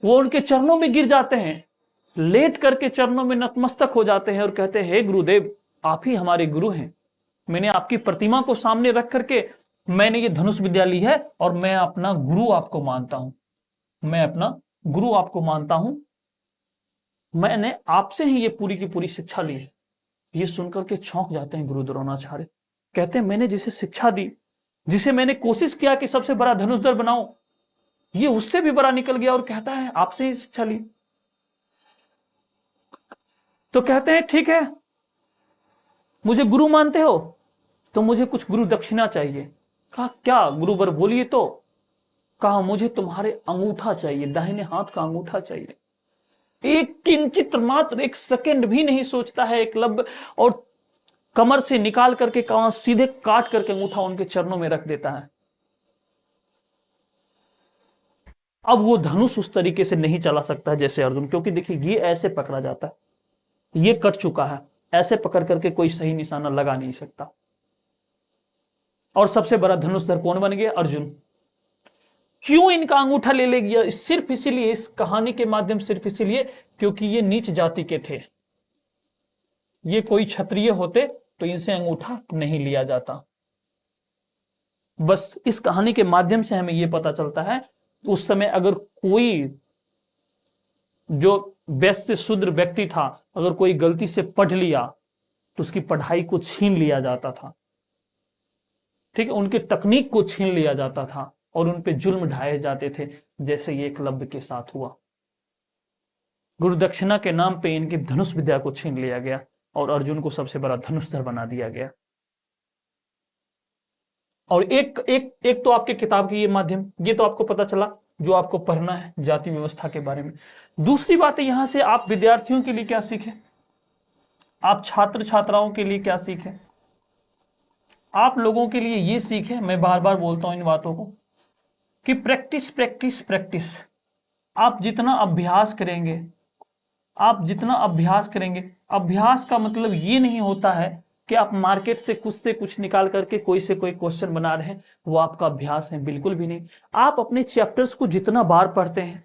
वो उनके चरणों में गिर जाते हैं, लेट करके चरणों में नतमस्तक हो जाते हैं और कहते हैं हे गुरुदेव, आप ही हमारे गुरु हैं। मैंने आपकी प्रतिमा को सामने रख करके मैंने ये धनुष विद्या ली है, और मैं अपना गुरु आपको मानता हूं, मैंने आपसे ही ये पूरी की पूरी शिक्षा ली है। ये सुनकर के चौंक जाते हैं गुरु द्रोणाचार्य। कहते हैं मैंने जिसे शिक्षा दी, जिसे मैंने कोशिश किया कि सबसे बड़ा धनुषधर बनाऊं, ये उससे भी बड़ा निकल गया और कहता है आपसे ही शिक्षा ली। तो कहते हैं ठीक है, मुझे गुरु मानते हो तो मुझे कुछ गुरु दक्षिणा चाहिए। कहा क्या गुरुवर बोलिए। तो कहा मुझे तुम्हारे अंगूठा चाहिए, दाहिने हाथ का अंगूठा चाहिए। एक किंचित मात्र, एक सेकंड भी नहीं सोचता है एकलव्य, और कमर से निकाल करके कहां सीधे काट करके अंगूठा उनके चरणों में रख देता है। अब वो धनुष उस तरीके से नहीं चला सकता है जैसे अर्जुन, क्योंकि देखिए ये ऐसे पकड़ा जाता है, ये कट चुका है, ऐसे पकड़ करके कोई सही निशाना लगा नहीं सकता। और सबसे बड़ा धनुषधर कौन बन गया? अर्जुन। क्यों इनका अंगूठा ले गया? सिर्फ इसीलिए, इस कहानी के माध्यम सिर्फ इसीलिए क्योंकि ये नीच जाति के थे। ये कोई क्षत्रिय होते तो इनसे अंगूठा नहीं लिया जाता। बस इस कहानी के माध्यम से हमें यह पता चलता है उस समय अगर कोई जो वैश्य शूद्र व्यक्ति था, अगर कोई गलती से पढ़ लिया तो उसकी पढ़ाई को छीन लिया जाता था, ठीक है, उनके तकनीक को छीन लिया जाता था और उन पे जुल्म ढाए जाते थे, जैसे ये एकलव्य के साथ हुआ। गुरु दक्षिणा के नाम पे इनकी धनुष विद्या को छीन लिया गया और अर्जुन को सबसे बड़ा धनुषधर बना दिया गया। और एक एक एक तो आपके किताब के ये माध्यम, ये तो आपको पता चला जो आपको पढ़ना है जाति व्यवस्था के बारे में। दूसरी बात है यहां से आप विद्यार्थियों के लिए क्या सीखें, आप छात्र छात्राओं के लिए क्या सीखें, आप लोगों के लिए ये सीखें, मैं बार बार बोलता हूं इन बातों को, कि प्रैक्टिस प्रैक्टिस प्रैक्टिस। आप जितना अभ्यास करेंगे, आप जितना अभ्यास करेंगे, अभ्यास का मतलब ये नहीं होता है कि आप मार्केट से कुछ निकाल करके कोई से कोई क्वेश्चन बना रहे हैं, वो आपका अभ्यास है, बिल्कुल भी नहीं। आप अपने चैप्टर्स को जितना बार पढ़ते हैं,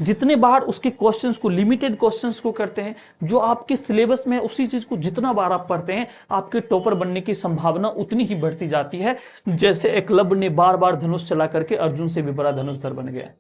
जितने बार उसके क्वेश्चंस को, लिमिटेड क्वेश्चंस को करते हैं, जो आपके सिलेबस में उसी चीज को जितना बार आप पढ़ते हैं, आपके टॉपर बनने की संभावना उतनी ही बढ़ती जाती है। जैसे एकलव्य ने बार बार धनुष चला करके अर्जुन से भी बड़ा धनुषधर बन गया।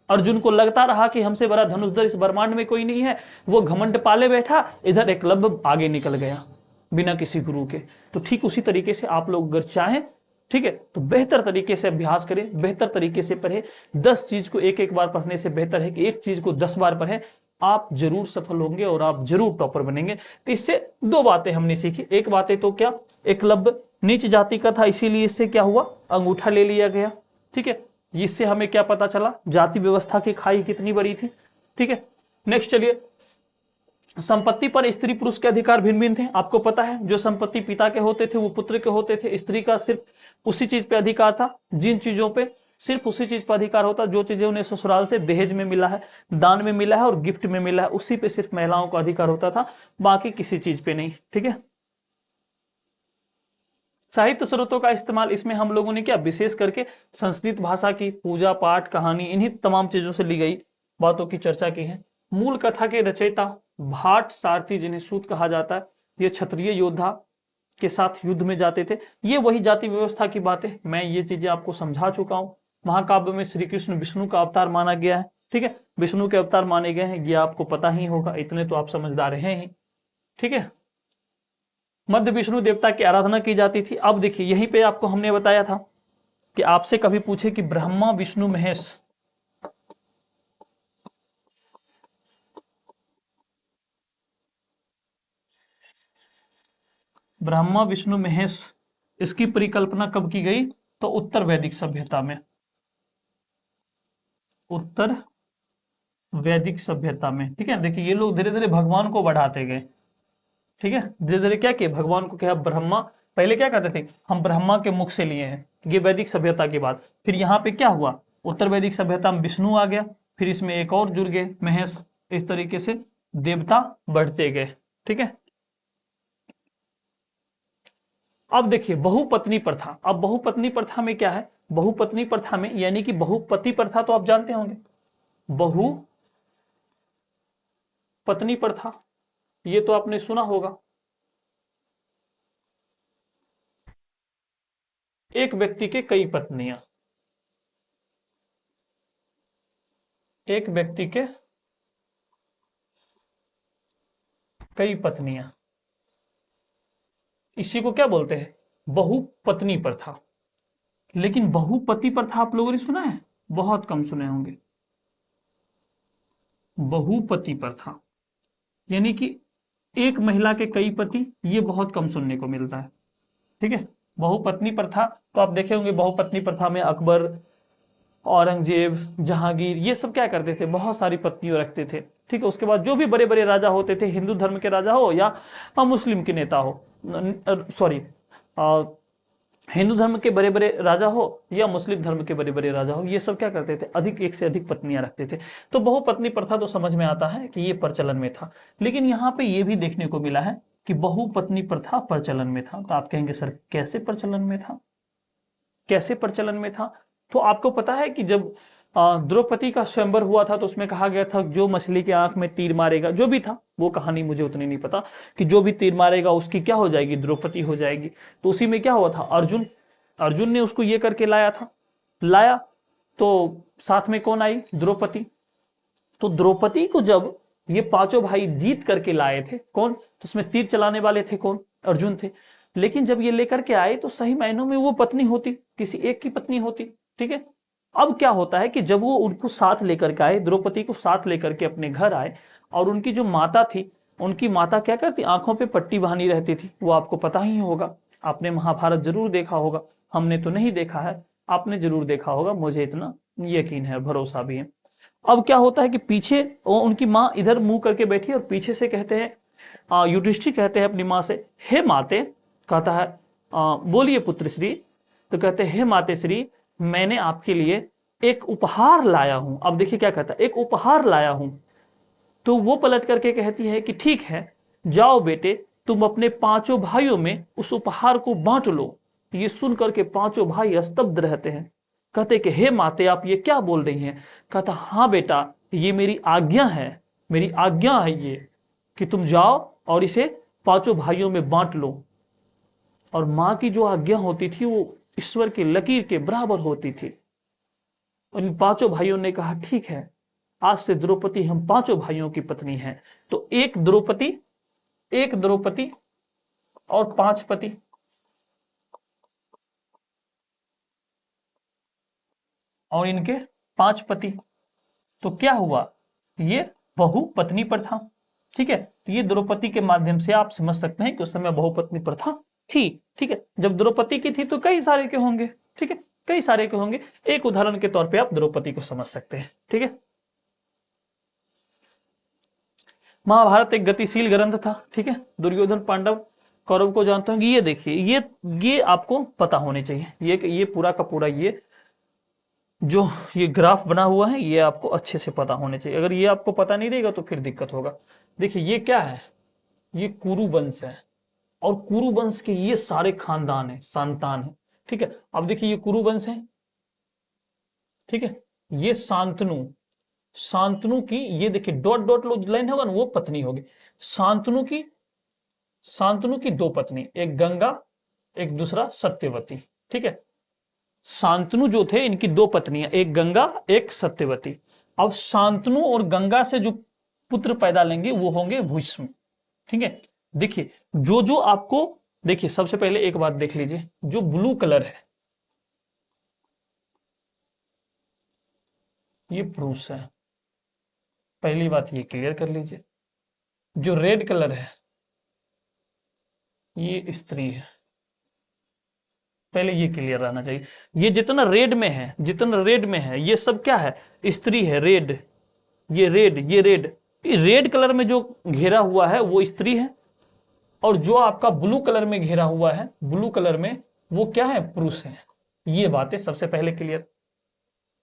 अर्जुन को लगता रहा कि हमसे बड़ा धनुषधर इस ब्रह्मांड में कोई नहीं है, वो घमंड पाले बैठा, इधर एकलव्य आगे निकल गया बिना किसी गुरु के। तो ठीक उसी तरीके से आप लोग अगर चाहें, ठीक है, तो बेहतर तरीके से अभ्यास करें, बेहतर तरीके से पढ़े। 10 चीज को एक एक बार पढ़ने से बेहतर है कि एक चीज को 10 बार पढ़ें। आप जरूर सफल होंगे और आप जरूर टॉपर बनेंगे। तो इससे 2 बातें हमने सीखी। एक बातें तो क्या, एकलव्य नीच जाति का था, इसीलिए इससे क्या हुआ, अंगूठा ले लिया गया, ठीक है। इससे हमें क्या पता चला, जाति व्यवस्था की खाई कितनी बड़ी थी, ठीक है। नेक्स्ट चलिए, संपत्ति पर स्त्री पुरुष के अधिकार भिन्न भिन्न थे। आपको पता है जो संपत्ति पिता के होते थे वो पुत्र के होते थे। स्त्री का सिर्फ उसी चीज पे अधिकार था, जिन चीजों पे सिर्फ उसी चीज पर अधिकार होता, जो चीजें उन्हें ससुराल से दहेज में मिला है, दान में मिला है और गिफ्ट में मिला है, उसी पे सिर्फ महिलाओं का अधिकार होता था, बाकी किसी चीज पे नहीं, ठीक है। साहित्य स्रोतों का इस्तेमाल, इसमें हम लोगों ने क्या विशेष करके संस्कृत भाषा की पूजा पाठ कहानी इन्हीं तमाम चीजों से ली गई बातों की चर्चा की है। मूल कथा के रचयिता भाट सारथी, जिन्हें सूत कहा जाता है, ये क्षत्रिय योद्धा के साथ युद्ध में जाते थे। ये वही जाति व्यवस्था की बातें, मैं ये चीजें आपको समझा चुका हूं। महाकाव्य में श्री कृष्ण विष्णु का अवतार माना गया है, ठीक है, विष्णु के अवतार माने गए हैं, ये आपको पता ही होगा, इतने तो आप समझदार हैं ही, ठीक है। मध्य विष्णु देवता की आराधना की जाती थी। अब देखिए यहीं पे आपको हमने बताया था कि आपसे कभी पूछे कि ब्रह्मा विष्णु महेश, ब्रह्मा विष्णु महेश, इसकी परिकल्पना कब की गई, तो उत्तर वैदिक सभ्यता में, उत्तर वैदिक सभ्यता में, ठीक है। देखिए ये लोग धीरे धीरे भगवान को बढ़ाते गए, ठीक है, धीरे धीरे क्या किया, भगवान को क्या, ब्रह्मा, पहले क्या कहते थे, हम ब्रह्मा के मुख से लिए हैं, ये वैदिक सभ्यता की बात। फिर यहाँ पे क्या हुआ, उत्तर वैदिक सभ्यता में विष्णु आ गया, फिर इसमें एक और जुड़ गए महेश, इस तरीके से देवता बढ़ते गए, ठीक है। अब देखिए बहुपत्नी प्रथा, अब बहुपत्नी प्रथा में क्या है, बहुपत्नी प्रथा में यानी कि बहुपति प्रथा तो आप जानते होंगे, बहुपत्नी प्रथा ये तो आपने सुना होगा। एक व्यक्ति के कई पत्नियां, एक व्यक्ति के कई पत्नियां, इसी को क्या बोलते हैं, बहुपत्नी प्रथा। लेकिन बहुपति प्रथा आप लोगों ने सुना है, बहुत कम सुने होंगे। बहुपति प्रथा यानी कि एक महिला के कई पति, ये बहुत कम सुनने को मिलता है, ठीक है। बहुपत्नी प्रथा तो आप देखे होंगे, बहुपत्नी प्रथा में अकबर, औरंगजेब, जहांगीर, ये सब क्या करते थे, बहुत सारी पत्नियों रखते थे, ठीक है। उसके बाद जो भी बड़े बड़े राजा होते थे, हिंदू धर्म के राजा हो या मुस्लिम के नेता हो, सॉरी हिंदू धर्म के बड़े बड़े राजा हो या मुस्लिम धर्म के बड़े बड़े राजा हो, ये सब क्या करते थे, अधिक एक से अधिक पत्नियां रखते थे। तो बहुपत्नी प्रथा तो समझ में आता है कि ये प्रचलन में था। लेकिन यहाँ पे ये भी देखने को मिला है कि बहुपत्नी प्रथा प्रचलन में था। तो आप कहेंगे सर कैसे प्रचलन में था, कैसे प्रचलन में था। तो आपको पता है कि जब द्रौपदी का स्वयंवर हुआ था तो उसमें कहा गया था जो मछली के आंख में तीर मारेगा, जो भी था वो कहानी मुझे उतनी नहीं पता, कि जो भी तीर मारेगा उसकी क्या हो जाएगी, द्रौपदी हो जाएगी। तो उसी में क्या हुआ था, अर्जुन अर्जुन ने उसको ये करके लाया था, लाया तो साथ में कौन आई, द्रौपदी। तो द्रौपदी को जब ये पांचों भाई जीत करके लाए थे, कौन, तो उसमें तीर चलाने वाले थे कौन, अर्जुन थे। लेकिन जब ये लेकर के आए तो सही मायनों में वो पत्नी होती, किसी एक की पत्नी होती, ठीक है। अब क्या होता है कि जब वो उनको साथ लेकर के आए, द्रौपदी को साथ लेकर के अपने घर आए, और उनकी जो माता थी, उनकी माता क्या करती, आंखों पे पट्टी बांधी रहती थी, वो आपको पता ही होगा, आपने महाभारत जरूर देखा होगा, हमने तो नहीं देखा है, आपने जरूर देखा होगा, मुझे इतना यकीन है, भरोसा भी है। अब क्या होता है कि पीछे उनकी माँ इधर मुंह करके बैठी और पीछे से कहते हैं, युधिष्ठिर कहते हैं अपनी माँ से, हे माते, कहता है बोलिए पुत्र श्री, तो कहते हैं हे माते श्री, मैंने आपके लिए एक उपहार लाया हूं। अब देखिए क्या कहता है, एक उपहार लाया हूं। तो वो पलट करके कहती है कि ठीक है, जाओ बेटे, तुम अपने पांचों भाइयों में उस उपहार को बांट लो। ये सुन करके पांचों भाई स्तब्ध रहते हैं, कहते कि हे माते आप ये क्या बोल रही हैं। कहता हाँ बेटा, ये मेरी आज्ञा है, मेरी आज्ञा है ये, कि तुम जाओ और इसे पांचों भाइयों में बांट लो। और मां की जो आज्ञा होती थी वो ईश्वर की लकीर के बराबर होती थी। उन पांचों भाइयों ने कहा ठीक है, आज से द्रौपदी हम पांचों भाइयों की पत्नी हैं। तो एक द्रौपदी और 5 पति, और इनके 5 पति। तो क्या हुआ, ये बहुपत्नी प्रथा, ठीक है। तो ये द्रौपदी के माध्यम से आप समझ सकते हैं कि उस समय बहुपत्नी प्रथा थी, ठीक है। जब द्रौपदी की थी तो कई सारे के होंगे, ठीक है, कई सारे के होंगे। एक उदाहरण के तौर पे आप द्रौपदी को समझ सकते हैं, ठीक है। महाभारत एक गतिशील ग्रंथ था, ठीक है। दुर्योधन पांडव कौरव को जानते होंगे। ये देखिए, ये आपको पता होने चाहिए, ये पूरा का पूरा जो ये ग्राफ बना हुआ है, ये आपको अच्छे से पता होने चाहिए। अगर ये आपको पता नहीं रहेगा तो फिर दिक्कत होगा। देखिए ये क्या है, ये कुरु वंश है, और कुरु वंश के ये सारे खानदान है, संतान है, ठीक है। अब देखिए ये कुरु वंश है, ठीक है। ये शांतनु की ये देखिए डॉट डॉट लाइन होगा ना, वो पत्नी होगी। शांतनु की 2 पत्नी, एक गंगा, एक दूसरा सत्यवती, ठीक है। शांतनु जो थे, इनकी 2 पत्नियां, एक गंगा एक सत्यवती। अब शांतनु और गंगा से जो पुत्र पैदा लेंगे वो होंगे भीष्म, ठीक है। देखिए जो आपको, देखिए सबसे पहले एक बात देख लीजिए, जो ब्लू कलर है ये पुरुष है, पहली बात ये क्लियर कर लीजिए। जो रेड कलर है ये स्त्री है, पहले ये क्लियर रहना चाहिए। ये जितना रेड में है ये सब क्या है, स्त्री है, रेड, ये रेड कलर में जो घेरा हुआ है वो स्त्री है, और जो आपका ब्लू कलर में घेरा हुआ है, ब्लू कलर में, वो क्या है, पुरुष है। ये बातें सबसे पहले क्लियर,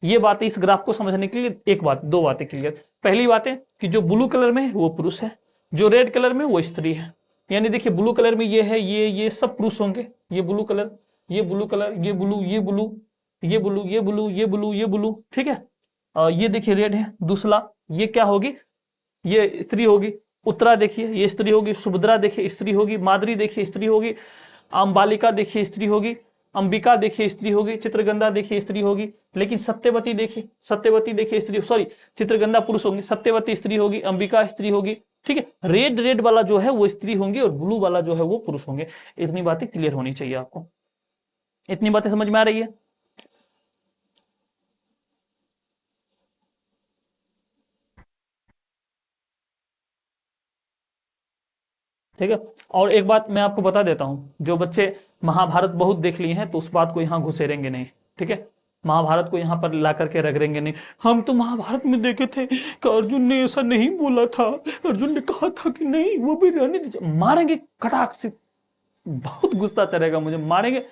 ये बातें इस ग्राफ को समझने के लिए एक बात, 2 बातें क्लियर। पहली बात है कि जो ब्लू कलर में है वो पुरुष है, जो रेड कलर में वो स्त्री है। यानी देखिए ब्लू कलर में ये है, ये सब पुरुष होंगे, ये ब्लू कलर, ये ब्लू कलर, ये ब्लू, ये ब्लू, ये ब्लू, ये ब्लू, ये ब्लू, ये ब्लू, ठीक है। ये देखिए रेड है। दूसरा ये क्या होगी, ये स्त्री होगी। उत्तरा देखिए ये स्त्री होगी, सुभद्रा देखिए स्त्री होगी, माद्री देखिए स्त्री होगी, अंबालिका देखिए स्त्री होगी, अंबिका देखिए स्त्री होगी, चित्रगंधा देखिए स्त्री होगी। लेकिन सत्यवती देखिए स्त्री, सॉरी चित्रगंधा पुरुष होंगे, सत्यवती स्त्री होगी, अंबिका स्त्री होगी, ठीक है। रेड वाला जो है वो स्त्री होंगे और ब्लू वाला जो है वो पुरुष होंगे। इतनी बातें क्लियर होनी चाहिए आपको। इतनी बातें समझ में आ रही है? ठीक है। और एक बात मैं आपको बता देता हूं, जो बच्चे महाभारत बहुत देख लिए हैं तो उस बात को यहां घुसेरेंगे नहीं, ठीक है। महाभारत को यहां पर ला करके रगड़ेंगे नहीं। हम तो महाभारत में देखे थे कि अर्जुन ने ऐसा नहीं बोला था, अर्जुन ने कहा था कि नहीं वो भी रहने दीजिए, मारेंगे कटाक से, बहुत गुस्सा चढ़ेगा मुझे, मारेंगे,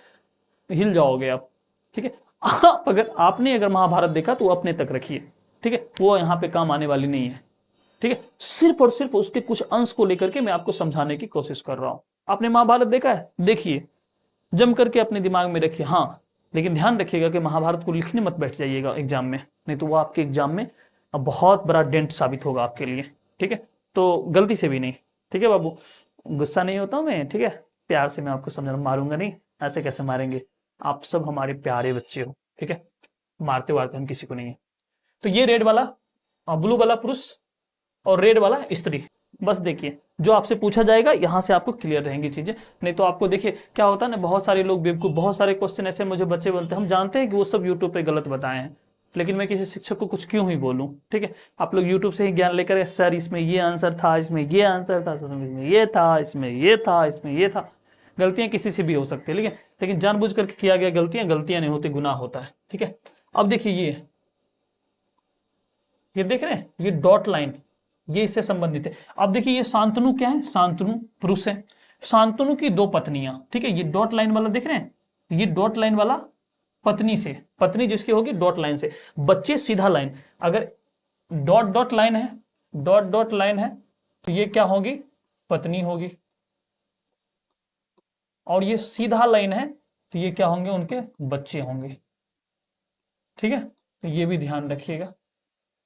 हिल जाओगे आप, ठीक है। आप अगर महाभारत देखा तो अपने तक रखिए, ठीक है, वो यहाँ पे काम आने वाली नहीं है, ठीक है। सिर्फ और सिर्फ उसके कुछ अंश को लेकर के मैं आपको समझाने की कोशिश कर रहा हूं। आपने महाभारत देखा है, देखिए, जम करके अपने दिमाग में रखिए। हाँ, लेकिन ध्यान रखिएगा कि महाभारत को लिखने मत बैठ जाइएगा एग्जाम में, नहीं तो वो आपके एग्जाम में बहुत बड़ा डेंट साबित होगा आपके लिए। ठीक है, तो गलती से भी नहीं। ठीक है बाबू, गुस्सा नहीं होता हूं मैं, ठीक है, प्यार से मैं आपको समझा, मारूंगा नहीं, ऐसे कैसे मारेंगे, आप सब हमारे प्यारे बच्चे हो। ठीक है, मारते वारते हम किसी को नहीं है। तो ये रेड वाला, ब्लू वाला पुरुष और रेड वाला स्त्री। बस देखिए, जो आपसे पूछा जाएगा यहां से आपको क्लियर रहेंगी चीजें। नहीं तो आपको देखिए क्या होता है ना, बहुत सारे लोग बेवकूफ, बहुत सारे क्वेश्चन ऐसे मुझे बच्चे बोलते हैं, हम जानते हैं कि वो सब यूट्यूब पे गलत बताए हैं, लेकिन मैं किसी शिक्षक को कुछ क्यों ही बोलूं। ठीक है, आप लोग यूट्यूब से ही ज्ञान लेकर, सर इसमें ये आंसर था, इसमें ये आंसर था, इसमें ये था, इसमें ये था, इसमें ये था। गलतियां किसी से भी हो सकती है, लेकिन जानबूझ करके किया गया गलतियां गलतियां नहीं होती, गुनाह होता है। ठीक है, अब देखिए ये देख रहे हैं, ये डॉट लाइन, ये इससे संबंधित है। अब देखिए ये शांतनु क्या है, शांतनु पुरुष है, शांतनु की दो पत्नियां। ठीक है, ये डॉट लाइन वाला देख रहे हैं, ये डॉट लाइन वाला पत्नी से, पत्नी जिसकी होगी डॉट लाइन से, बच्चे सीधा लाइन। अगर डॉट डॉट लाइन है, डॉट डॉट लाइन है, तो ये क्या होगी, पत्नी होगी। और ये सीधा लाइन है, तो ये क्या होंगे, उनके बच्चे होंगे। ठीक है, तो ये भी ध्यान रखिएगा।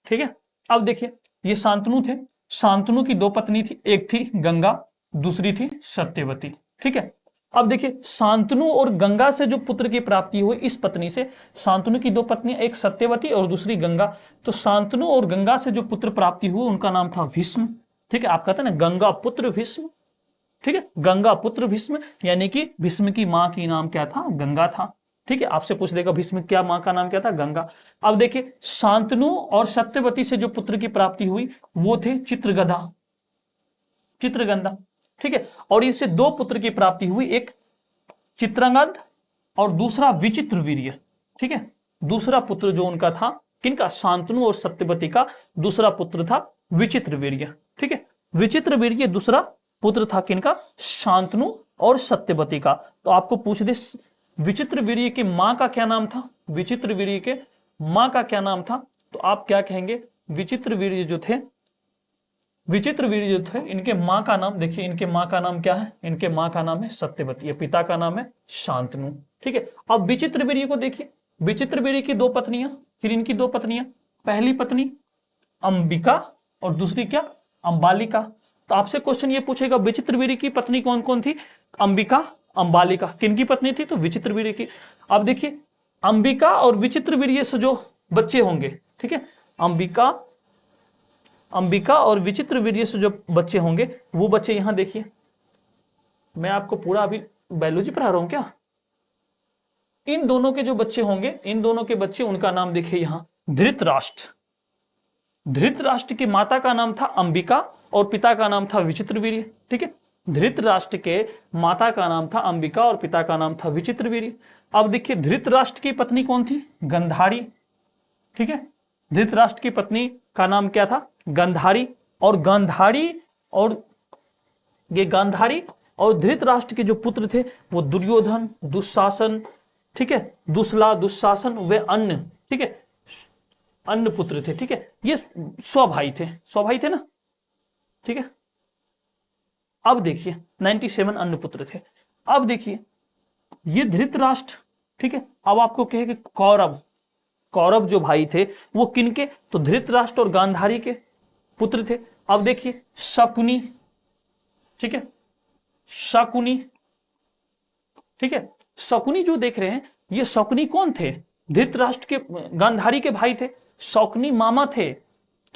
ठीक है, अब देखिए ये शांतनु थे, शांतनु की दो पत्नी थी, एक थी गंगा, दूसरी थी सत्यवती। ठीक है, अब देखिए शांतनु और गंगा से जो पुत्र की प्राप्ति हुई इस पत्नी से, शांतनु की दो पत्नी, एक सत्यवती और दूसरी गंगा, तो शांतनु और गंगा से जो पुत्र प्राप्ति हुई उनका नाम था भीष्म। ठीक है, आप कहते हैं ना गंगा पुत्र भीष्म। ठीक है, गंगा पुत्र भीष्म, यानी कि भीष्म की मां की नाम क्या था, गंगा था। ठीक है, आपसे पूछ देगा भीष्म क्या मां का नाम क्या था, गंगा। अब देखिए शांतनु और सत्यवती से जो पुत्र की प्राप्ति हुई वो थे चित्रगधा, चित्रगंधा। ठीक है, और इससे दो पुत्र की प्राप्ति हुई, एक चित्रंगद और दूसरा विचित्र वीर्य। ठीक है, दूसरा पुत्र जो उनका था, किनका, शांतनु और सत्यवती का दूसरा पुत्र था विचित्र वीर्य। ठीक है, विचित्र वीर्य दूसरा पुत्र था किनका, शांतनु और सत्यवती का। तो आपको पूछ दे विचित्र वीर्य की मां का क्या नाम था, विचित्र वीर्य के मां का क्या नाम था, तो आप क्या कहेंगे, विचित्र वीर्य जो थे, विचित्र वीर्य जो थे, इनके मां का नाम देखिए, इनके मां का नाम क्या है, इनके मां का नाम है सत्यवती, पिता का नाम है शांतनु। ठीक है, अब विचित्र वीर्य को देखिए, विचित्र वीर्य की दो पत्नियां, फिर इनकी दो पत्नियां, पहली पत्नी अंबिका और दूसरी क्या, अंबालिका। तो आपसे क्वेश्चन ये पूछेगा विचित्र वीर्य की पत्नी कौन कौन थी, अंबिका, अंबालिका, किनकी पत्नी थी, तो विचित्र वीर्य की। अब देखिए अंबिका और विचित्र वीर्य से जो बच्चे होंगे, ठीक है, अंबिका और विचित्र वीर्य से जो बच्चे होंगे वो बच्चे यहां देखिए, मैं आपको पूरा अभी बायोलॉजी पढ़ा रहा हूं क्या, इन दोनों के जो बच्चे होंगे, इन दोनों के बच्चे, उनका नाम देखिए यहां, धृतराष्ट्र। धृतराष्ट्र की माता का नाम था अंबिका और पिता का नाम था विचित्र वीर्य। ठीक है, धृतराष्ट्र के माता का नाम था अंबिका और पिता का नाम था विचित्र वीर्य। अब देखिए धृतराष्ट्र की पत्नी कौन थी, गंधारी। ठीक है, धृतराष्ट्र की पत्नी का नाम क्या था, गंधारी। और गांधारी और धृतराष्ट्र के जो पुत्र थे वो दुर्योधन, दुशासन, ठीक है, दुसला, दुशासन, वे अन्य, ठीक है, अन्य पुत्र थे। ठीक है, ये स्वभाई थे ना। ठीक है, अब देखिए 97 अन्य पुत्र थे। अब देखिए ये धृतराष्ट्र, ठीक है, अब आपको कहेगा कौरव जो भाई थे वो किनके, तो धृतराष्ट्र और गांधारी के पुत्र थे। अब देखिए शकुनी, ठीक है, शकुनी, ठीक है, शकुनी जो देख रहे हैं ये शकुनी कौन थे, धृतराष्ट्र के, गांधारी के भाई थे। शकुनी मामा थे,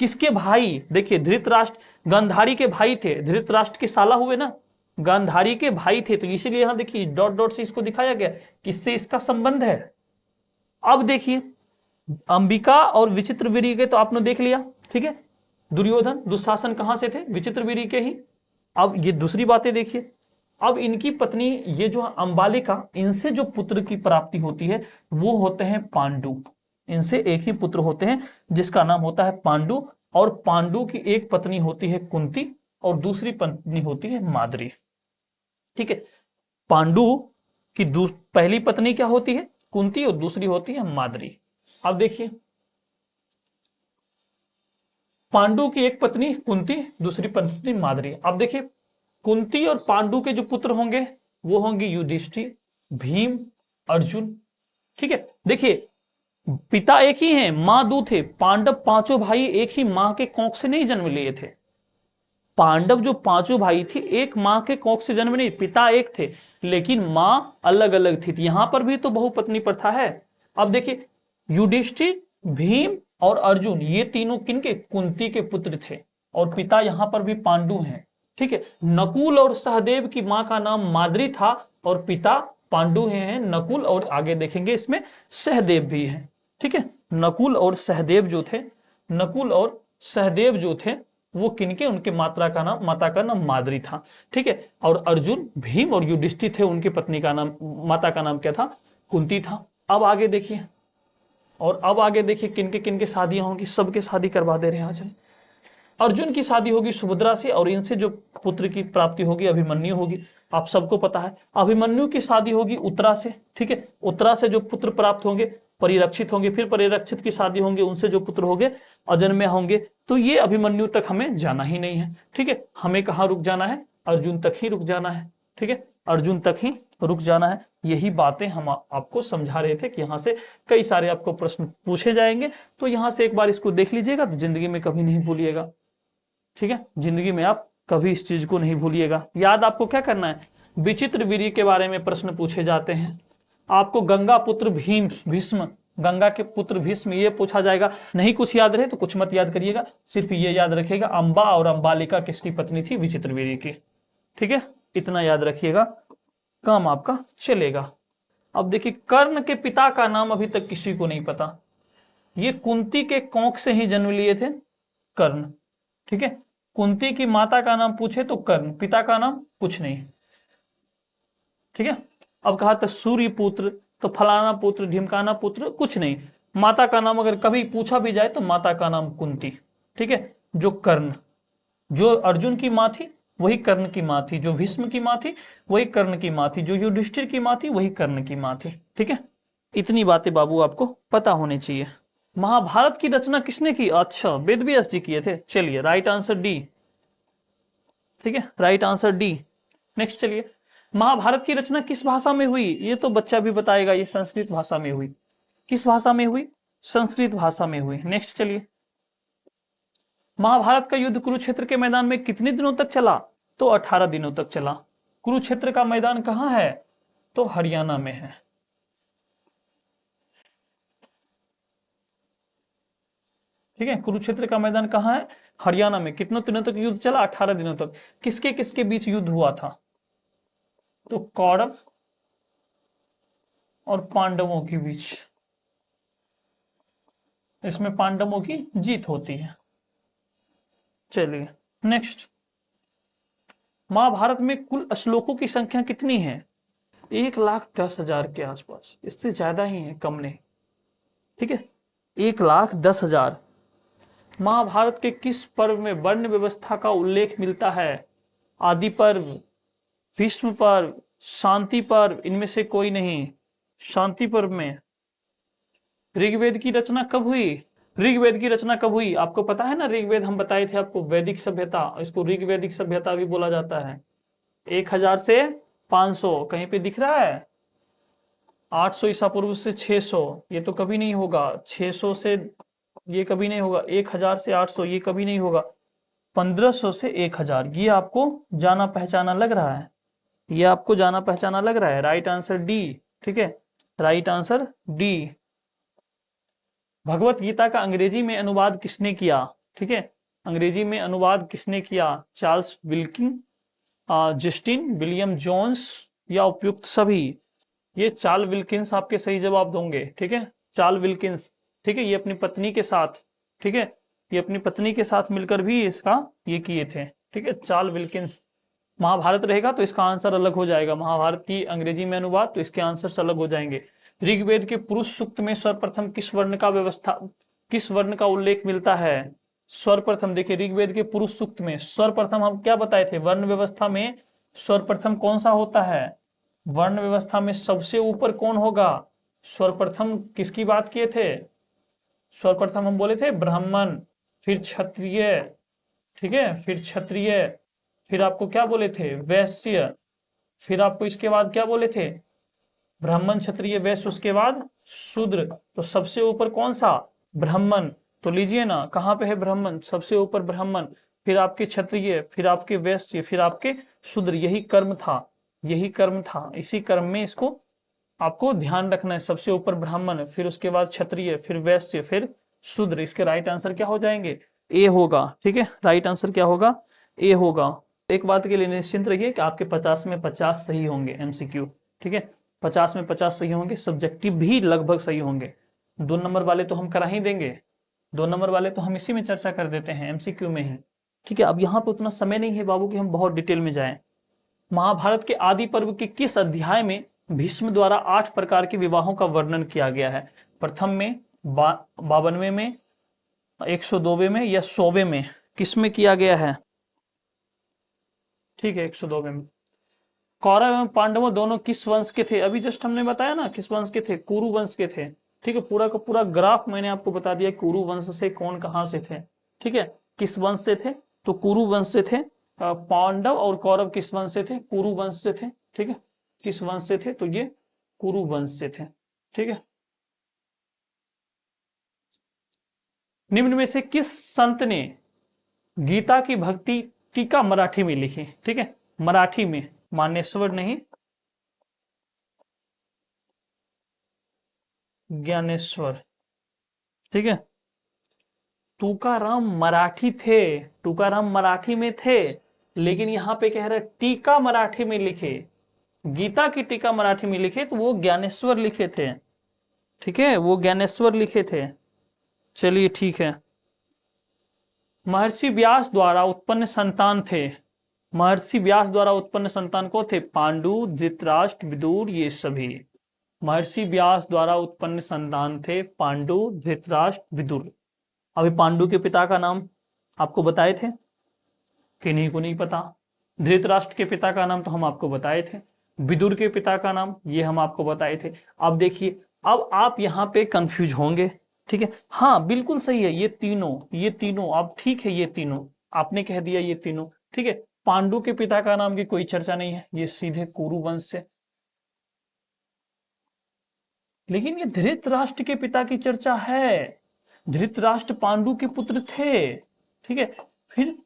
किसके भाई, देखिए धृतराष्ट्र गांधारी के भाई थे, धृतराष्ट्र के साला हुए ना, गांधारी के भाई थे, तो इसीलिए यहां देखिए डॉट डॉट से इसको दिखाया गया, किससे इसका संबंध है। अब देखिए अंबिका और विचित्र वीर्य के तो आपने देख लिया। ठीक है, दुर्योधन, दुशासन कहां से थे, विचित्र वीर्य के ही। अब ये दूसरी बातें देखिए, अब इनकी पत्नी ये जो अंबालिका, इनसे जो पुत्र की प्राप्ति होती है वो होते हैं पांडु। इनसे एक ही पुत्र होते हैं जिसका नाम होता है पांडु, और पांडु की एक पत्नी होती है कुंती और दूसरी पत्नी होती है माद्री। ठीक है, पांडु की पहली पत्नी क्या होती है, कुंती, और दूसरी होती है माद्री। अब देखिए पांडु की एक पत्नी कुंती, दूसरी पत्नी माद्री। अब देखिए कुंती और पांडु के जो पुत्र होंगे वो होंगे युधिष्ठिर, भीम, अर्जुन। ठीक है, देखिए पिता एक ही हैं, मां दो थे। पांडव पांचों भाई एक ही मां के कोख से नहीं जन्म लिए थे। पांडव जो पांचों भाई थे एक मां के कोख से जन्म नहीं, पिता एक थे लेकिन मां अलग अलग थी। यहां पर भी तो बहुपत्नी प्रथा है। अब देखिए युधिष्ठिर, भीम और अर्जुन ये तीनों किनके, कुंती के पुत्र थे और पिता यहां पर भी पांडु हैं। ठीक है, नकुल और सहदेव की मां का नाम माद्री था और पिता पांडु हैं नकुल, और आगे देखेंगे इसमें सहदेव भी है। ठीक है, नकुल और सहदेव जो थे, नकुल और सहदेव जो थे वो किनके, उनके माता का नाम माद्री था। ठीक है, और अर्जुन, भीम और युधिष्ठिर थे, उनकी पत्नी का नाम, माता का नाम क्या था, कुंती था। अब आगे देखिए, और अब आगे देखिए किनके किनके शादियां होंगी, सबके शादी करवा दे रहे हैं आज। अर्जुन की शादी होगी सुभद्रा से और इनसे जो पुत्र की प्राप्ति होगी अभिमन्यु होगी, आप सबको पता है। अभिमन्यु की शादी होगी उत्तरा से। ठीक है, उत्तरा से जो पुत्र प्राप्त होंगे परिरक्षित होंगे, फिर परिरक्षित की शादी होंगे, उनसे जो पुत्र होंगे अजन्मे होंगे। तो ये अभिमन्यु तक हमें जाना ही नहीं है। ठीक है, हमें कहाँ रुक जाना है, अर्जुन तक ही रुक जाना है। ठीक है, अर्जुन तक ही रुक जाना है। यही बातें हम आपको समझा रहे थे कि यहाँ से कई सारे आपको प्रश्न पूछे जाएंगे, तो यहाँ से एक बार इसको देख लीजिएगा तो जिंदगी में कभी नहीं भूलिएगा। ठीक है, जिंदगी में आप कभी इस चीज को नहीं भूलिएगा। याद आपको क्या करना है, विचित्र वीर्य के बारे में प्रश्न पूछे जाते हैं। आपको गंगा पुत्र भीष्म, गंगा के पुत्र भीष्म ये पूछा जाएगा। नहीं कुछ याद रहे तो कुछ मत याद करिएगा, सिर्फ ये याद रखिएगा अंबा और अंबालिका किसकी पत्नी थी, विचित्र वीर्य की। ठीक है, इतना याद रखिएगा, काम आपका चलेगा। अब देखिए कर्ण के पिता का नाम अभी तक किसी को नहीं पता। ये कुंती के कोख से ही जन्म लिए थे कर्ण। ठीक है, कुंती की माता का नाम पूछे तो कर्ण, पिता का नाम कुछ नहीं। ठीक है, अब कहा था सूर्य पुत्र तो फलाना पुत्र ढिमकाना पुत्र कुछ नहीं। माता का नाम अगर कभी पूछा भी जाए तो माता का नाम कुंती। ठीक है, जो कर्ण, जो अर्जुन की माँ थी वही कर्ण की माँ थी, जो भीष्म की माँ थी वही कर्ण की माँ थी, जो युधिष्ठिर की माँ थी वही कर्ण की माँ थी। ठीक है, इतनी बातें बाबू आपको पता होनी चाहिए। महाभारत की रचना किसने की, अच्छा वेद व्यास जी किए थे। चलिए राइट आंसर डी। ठीक है, राइट आंसर डी। नेक्स्ट चलिए, महाभारत की रचना किस भाषा में हुई, ये तो बच्चा भी बताएगा, ये संस्कृत भाषा में हुई। किस भाषा में हुई, संस्कृत भाषा में हुई। नेक्स्ट चलिए, महाभारत का युद्ध कुरुक्षेत्र के मैदान में कितने दिनों तक चला, तो 18 दिनों तक चला। कुरुक्षेत्र का मैदान कहां है, तो हरियाणा में है। ठीक है, कुरुक्षेत्र का मैदान कहां है, हरियाणा में। कितने दिनों तक युद्ध चला, 18 दिनों तक। किसके किसके बीच युद्ध हुआ था, तो कौरव और पांडवों के बीच। इसमें पांडवों की जीत होती है। चलिए नेक्स्ट, महाभारत में कुल श्लोकों की संख्या कितनी है, 1,10,000 के आसपास, इससे ज्यादा ही है, कम नहीं। ठीक है, 1,10,000। महाभारत के किस पर्व में वर्ण व्यवस्था का उल्लेख मिलता है, आदि पर्व, भीष्म पर्व, शांति पर्व, इनमें से कोई नहीं। शांति पर्व में। ऋग्वेद की रचना कब हुई, ऋग्वेद की रचना कब हुई, आपको पता है ना, ऋग्वेद हम बताए थे आपको, वैदिक सभ्यता, इसको ऋग्वेदिक सभ्यता भी बोला जाता है। 1000 से 500 कहीं पे दिख रहा है, 800 ईसा पूर्व से 600, ये तो कभी नहीं होगा। 600 से ये कभी नहीं होगा, 1000 से 800 ये कभी नहीं होगा। 1500 से 1000 ये आपको जाना पहचाना लग रहा है, ये आपको जाना पहचाना लग रहा है। Right answer D. ठीक है, right answer D. Bhagavad Gita का अंग्रेजी में अनुवाद किसने किया, ठीक है, अंग्रेजी में अनुवाद किसने किया, चार्ल्स विल्किंग, जस्टिन विलियम जोन्स या उपयुक्त सभी। ये चार्ल्स विल्किंस आपके सही जवाब दोगे। ठीक है, चार्ल्स विल्किंस। ठीक है, ये अपनी पत्नी के साथ, ठीक है, ये अपनी पत्नी के साथ मिलकर भी इसका ये किए थे। ठीक है, चार्ल्स विल्किंस। महाभारत रहेगा तो इसका आंसर अलग हो जाएगा, महाभारत की अंग्रेजी में अनुवाद, तो इसके आंसर अलग हो जाएंगे। ऋग्वेद के पुरुष सूक्त में सर्वप्रथम किस वर्ण का व्यवस्था, किस वर्ण का उल्लेख मिलता है, सर्वप्रथम। देखिए ऋग्वेद के पुरुष सूक्त में सर्वप्रथम हम क्या बताए थे, वर्ण व्यवस्था में सर्वप्रथम कौन सा होता है, वर्ण व्यवस्था में सबसे ऊपर कौन होगा, सर्वप्रथम किसकी बात किए थे, सर्वप्रथम हम बोले थे ब्राह्मण, फिर क्षत्रिय, ठीक है, फिर क्षत्रिय, फिर आपको क्या बोले थे, वैश्य, फिर आपको इसके बाद क्या बोले थे, ब्राह्मण, क्षत्रिय, वैश्य, उसके बाद शूद्र। तो सबसे ऊपर कौन सा? ब्राह्मण। तो लीजिए ना, कहाँ पे है ब्राह्मण? सबसे ऊपर ब्राह्मण, फिर आपके क्षत्रिय, फिर आपके वैश्य, फिर आपके शूद्र। यही कर्म था, यही कर्म था। इसी कर्म में इसको आपको ध्यान रखना है। सबसे ऊपर ब्राह्मण, फिर उसके बाद क्षत्रिय, फिर वैश्य, फिर शूद्र। इसके राइट आंसर क्या हो जाएंगे? ए होगा। ठीक है, राइट आंसर क्या होगा? ए होगा। एक बात के लिए निश्चिंत रहिए कि आपके 50 में 50 सही होंगे एमसीक्यू। ठीक है, 50 में 50 सही होंगे, सब्जेक्टिव भी लगभग सही होंगे। 2 नंबर वाले तो हम करा ही देंगे, 2 नंबर वाले तो हम इसी में चर्चा कर देते हैं, एमसीक्यू में ही। ठीक है, अब यहाँ पे उतना समय नहीं है बाबू कि हम बहुत डिटेल में जाएं। महाभारत के आदि पर्व के किस अध्याय में भीष्म द्वारा 8 प्रकार के विवाहों का वर्णन किया गया है? प्रथम में, 52वें में, 102वें में, या 100वें में? किस में किया गया है? ठीक है, 102वें में। कौरव एवं पांडवों दोनों किस वंश के थे? अभी जस्ट हमने बताया ना किस वंश के थे, कुरु वंश के थे। ठीक है, पूरा का पूरा ग्राफ मैंने आपको बता दिया कुरु वंश से कौन कहां से थे। ठीक है, किस वंश से थे? तो कुरु वंश से थे। पांडव और कौरव किस वंश से थे? कुरु वंश से थे। ठीक है, किस वंश से थे? तो ये कुरु वंश से थे। ठीक है, निम्न में से किस संत ने गीता की भक्ति टीका मराठी में लिखी? ठीक है, मराठी में, मानेश्वर नहीं, ज्ञानेश्वर। ठीक है, तुकाराम मराठी थे, तुकाराम मराठी में थे, लेकिन यहां पे कह रहे टीका मराठी में लिखे, गीता की टीका मराठी में लिखे, तो वो ज्ञानेश्वर लिखे थे। ठीक है, वो ज्ञानेश्वर लिखे थे। चलिए ठीक है। महर्षि व्यास द्वारा उत्पन्न संतान थे, महर्षि व्यास द्वारा उत्पन्न संतान को थे? पांडु, धृतराष्ट्र, विदुर, ये सभी। महर्षि व्यास द्वारा उत्पन्न संतान थे पांडु, धृतराष्ट्र, विदुर। अभी पांडु के पिता का नाम आपको बताए थे, किन्हीं को नहीं पता। धृतराष्ट्र के पिता का नाम तो हम आपको बताए थे। विदुर के पिता का नाम ये हम आपको बताए थे। अब देखिए, अब आप यहाँ पे कंफ्यूज होंगे। ठीक है, हाँ बिल्कुल सही है, ये तीनों अब ठीक है, ये तीनों आपने कह दिया, ये तीनों ठीक है। पांडु के पिता का नाम की कोई चर्चा नहीं है, ये सीधे कुरु वंश से। लेकिन ये धृतराष्ट्र के पिता की चर्चा है, धृतराष्ट्र पांडु के पुत्र थे। ठीक है, फिर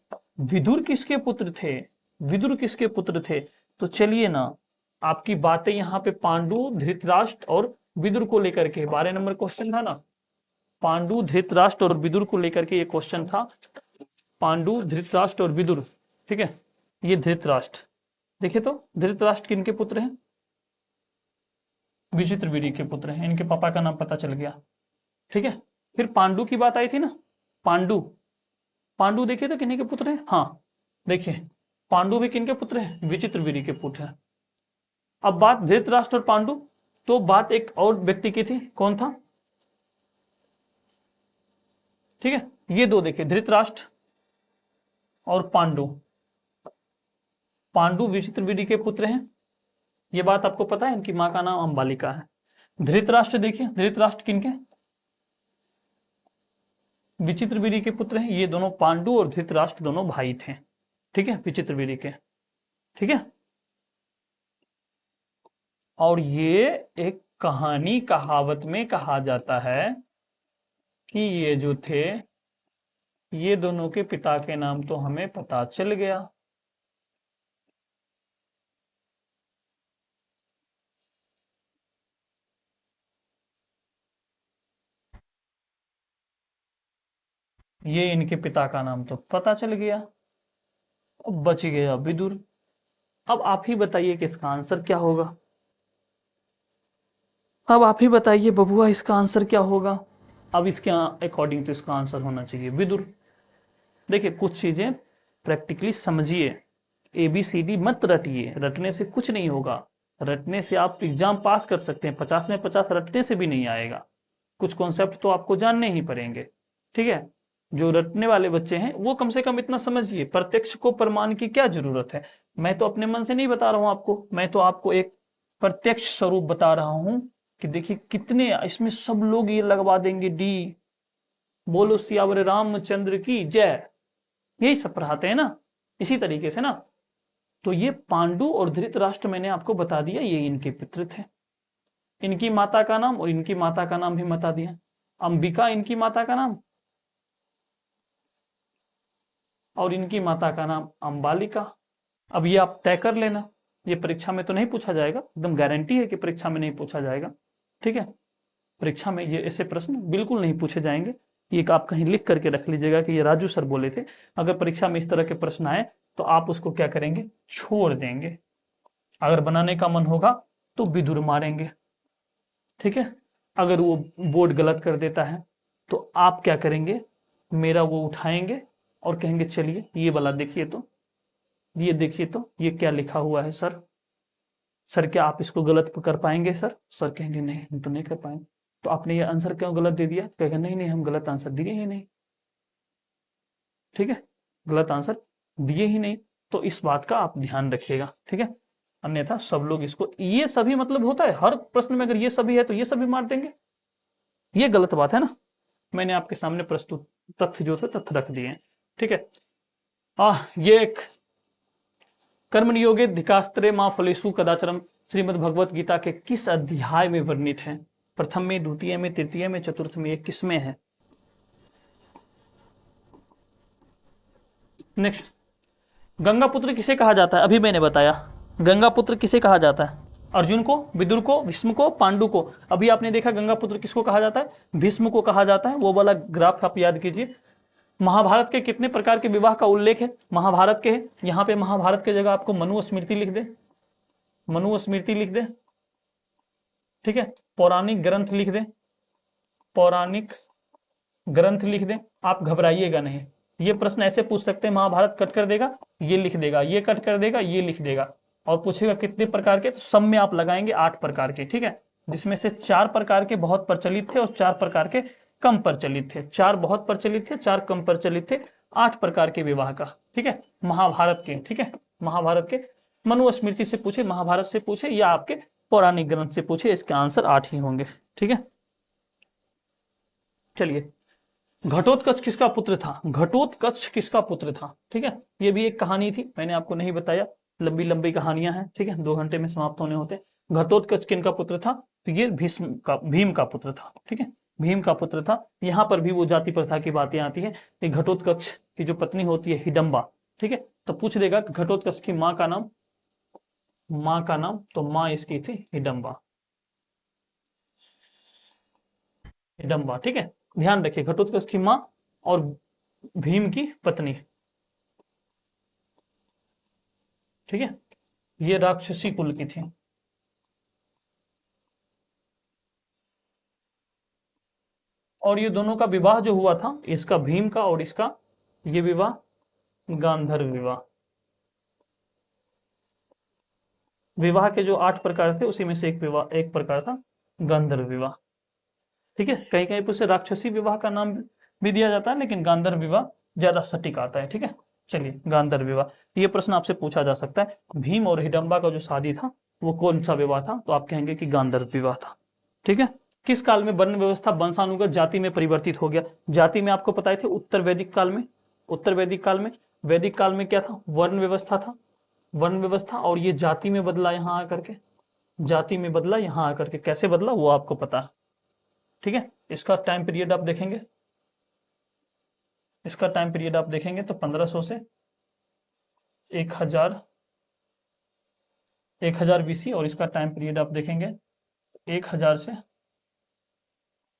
विदुर किसके पुत्र थे? विदुर किसके पुत्र थे? तो चलिए ना, आपकी बातें यहाँ पे पांडु, धृतराष्ट्र और विदुर को लेकर के 12 नंबर क्वेश्चन था ना, पांडु, धृतराष्ट्र और विदुर को लेकर के ये क्वेश्चन था। पांडु, धृतराष्ट्र और विदुर। ठीक है, ये धृतराष्ट्र, देखिए तो धृतराष्ट्र किनके पुत्र हैं? विचित्रवीर्य के पुत्र हैं, इनके पापा का नाम पता चल गया। ठीक है, फिर पांडु की बात आई थी ना, पांडु, पांडु देखिए तो किन्हीं के पुत्र हैं? हाँ देखिए, पांडु भी किनके पुत्र हैं? विचित्रवीर्य के पुत्र हैं। अब बात धृतराष्ट्र और पांडु, तो बात एक और व्यक्ति की थी, कौन था? ठीक है, ये दो देखिए, धृतराष्ट्र और पांडु। पांडु विचित्रवीर्य के पुत्र हैं, ये बात आपको पता है। इनकी मां का नाम अंबालिका है। धृतराष्ट्र देखिए, धृतराष्ट्र किनके? विचित्रवीर्य के पुत्र हैं। ये दोनों पांडु और धृतराष्ट्र दोनों भाई थे। ठीक है, विचित्रवीर्य के। ठीक है, और ये एक कहानी कहावत में कहा जाता है कि ये जो थे, ये दोनों के पिता के नाम तो हमें पता चल गया। ये इनके पिता का नाम तो पता चल गया। अब बच गया विदुर। अब आप ही बताइए कि इसका आंसर क्या होगा? अब आप ही बताइए बबुआ, इसका आंसर क्या होगा? अब इसके अकॉर्डिंग तो इसका आंसर होना चाहिए विदुर। देखिए, कुछ चीजें प्रैक्टिकली समझिए, ABCD मत रटिए, रटने से कुछ नहीं होगा। रटने से आप एग्जाम पास कर सकते हैं, 50 में 50 रटने से भी नहीं आएगा। कुछ कॉन्सेप्ट तो आपको जानने ही पड़ेंगे। ठीक है, जो रटने वाले बच्चे हैं वो कम से कम इतना समझिए, प्रत्यक्ष को प्रमाण की क्या जरूरत है। मैं तो अपने मन से नहीं बता रहा हूं आपको, मैं तो आपको एक प्रत्यक्ष स्वरूप बता रहा हूं कि देखिए कितने इसमें सब लोग ये लगवा देंगे डी, बोलो सियावर रामचंद्र की जय, यही सब पढ़ाते हैं ना, इसी तरीके से ना। तो ये पांडु और धृतराष्ट्र मैंने आपको बता दिया, ये इनके पित्र थे। इनकी माता का नाम और इनकी माता का नाम भी बता दिया। अंबिका इनकी माता का नाम और इनकी माता का नाम अंबालिका। अब ये आप तय कर लेना, ये परीक्षा में तो नहीं पूछा जाएगा, एकदम गारंटी है कि परीक्षा में नहीं पूछा जाएगा। ठीक है, परीक्षा में ये ऐसे प्रश्न बिल्कुल नहीं पूछे जाएंगे। ये आप कहीं लिख करके रख लीजिएगा कि ये राजू सर बोले थे। अगर परीक्षा में इस तरह के प्रश्न आए तो आप उसको क्या करेंगे, छोड़ देंगे। अगर बनाने का मन होगा तो विदुर मारेंगे। ठीक है, अगर वो बोर्ड गलत कर देता है तो आप क्या करेंगे, मेरा वो उठाएंगे और कहेंगे चलिए ये वाला देखिए तो, ये देखिए तो ये क्या लिखा हुआ है सर, सर क्या आप इसको गलत कर पाएंगे सर? सर कहेंगे नहीं हम तो नहीं कर पाएंगे। तो आपने ये आंसर क्यों गलत दे दिया? कहेगा नहीं नहीं हम गलत आंसर दिए ही नहीं। ठीक है, गलत आंसर दिए ही नहीं। तो इस बात का आप ध्यान रखिएगा। ठीक है, अन्यथा सब लोग इसको, ये सभी मतलब होता है हर प्रश्न में अगर ये सभी है तो ये सभी मार देंगे, ये गलत बात है ना। मैंने आपके सामने प्रस्तुत तथ्य जो थे तथ्य रख दिए। ठीक है, ये एक कर्मनियोगे धिकास्त्रे मां फलेषु कदाचरम श्रीमद् भगवत गीता के किस अध्याय में वर्णित है? प्रथम में, द्वितीय में, तृतीय में, चतुर्थ में, ये किसमें है? नेक्स्ट, गंगापुत्र किसे कहा जाता है? अभी मैंने बताया, गंगापुत्र किसे कहा जाता है? अर्जुन को, विदुर को, भीष्म को, पांडु को। अभी आपने देखा गंगापुत्र किसको कहा जाता है? भीष्म को कहा जाता है। वो वाला ग्राफ आप याद कीजिए। महाभारत के कितने प्रकार के विवाह का उल्लेख है? महाभारत के, यहाँ पे महाभारत की जगह आपको मनु स्मृति लिख दे, मनु स्मृति लिख दे। ठीक है, पौराणिक ग्रंथ लिख दे, पौराणिक ग्रंथ लिख दे। आप घबराइएगा नहीं, ये प्रश्न ऐसे पूछ सकते हैं, महाभारत कट कर देगा, ये लिख देगा, ये कट कर देगा, ये लिख देगा, और पूछेगा कितने प्रकार के, तो सब में आप लगाएंगे 8 प्रकार के। ठीक है, जिसमें से 4 प्रकार के बहुत प्रचलित थे और 4 प्रकार के कम प्रचलित थे। 4 बहुत प्रचलित थे, 4 कम प्रचलित थे। 8 प्रकार के विवाह का। ठीक है, महाभारत के। ठीक है, महाभारत के मनु स्मृति से पूछे, महाभारत से पूछे या आपके पौराणिक ग्रंथ से पूछे, इसके आंसर 8 ही होंगे। ठीक है, चलिए, घटोत्कच किसका पुत्र था? घटोत्कच किसका पुत्र था? ठीक है, ये भी एक कहानी थी, मैंने आपको नहीं बताया, लंबी लंबी कहानियां हैं। ठीक है, 2 घंटे में समाप्त होने होते। घटोत्कच किनका पुत्र था? तो ये भीम का पुत्र था। ठीक है, भीम का पुत्र था। यहाँ पर भी वो जाति प्रथा की बातें आती है। घटोत्कच की जो पत्नी होती है हिडम्बा, ठीक है, तो पूछ देगा घटोत्कच की माँ का नाम, माँ का नाम, तो माँ इसकी थी हिडम्बा, हिडम्बा। ठीक है, ध्यान रखिए, घटोत्कच की माँ और भीम की पत्नी। ठीक है, ये राक्षसी कुल की थी। और ये दोनों का विवाह जो हुआ था, इसका भीम का और इसका, ये विवाह गांधर्व विवाह। विवाह के जो 8 प्रकार थे उसी में से एक प्रकार था गांधर्व विवाह। ठीक है, कहीं कहीं पर उसे राक्षसी विवाह का नाम भी दिया जाता है, लेकिन गांधर्व विवाह ज्यादा सटीक आता है। ठीक है, चलिए, गांधर्व विवाह, ये प्रश्न आपसे पूछा जा सकता है। भीम और हिडम्बा का जो शादी था वो कौन सा विवाह था? तो आप कहेंगे कि गांधर्व विवाह था। ठीक है, किस काल में वर्ण व्यवस्था वंशानुगत जाति में परिवर्तित हो गया? जाति में आपको पता है थे उत्तर वैदिक काल में, उत्तर वैदिक काल में, वैदिक काल में क्या था? वर्ण व्यवस्था था, वर्ण व्यवस्था, और ये जाति में बदला यहाँ आकर के, जाति में बदला यहाँ आकर के। कैसे बदला वो आपको पता है। ठीक है, इसका टाइम पीरियड आप देखेंगे, इसका टाइम पीरियड आप देखेंगे तो 1500 से 1000 BC, और इसका टाइम पीरियड आप देखेंगे 1000 से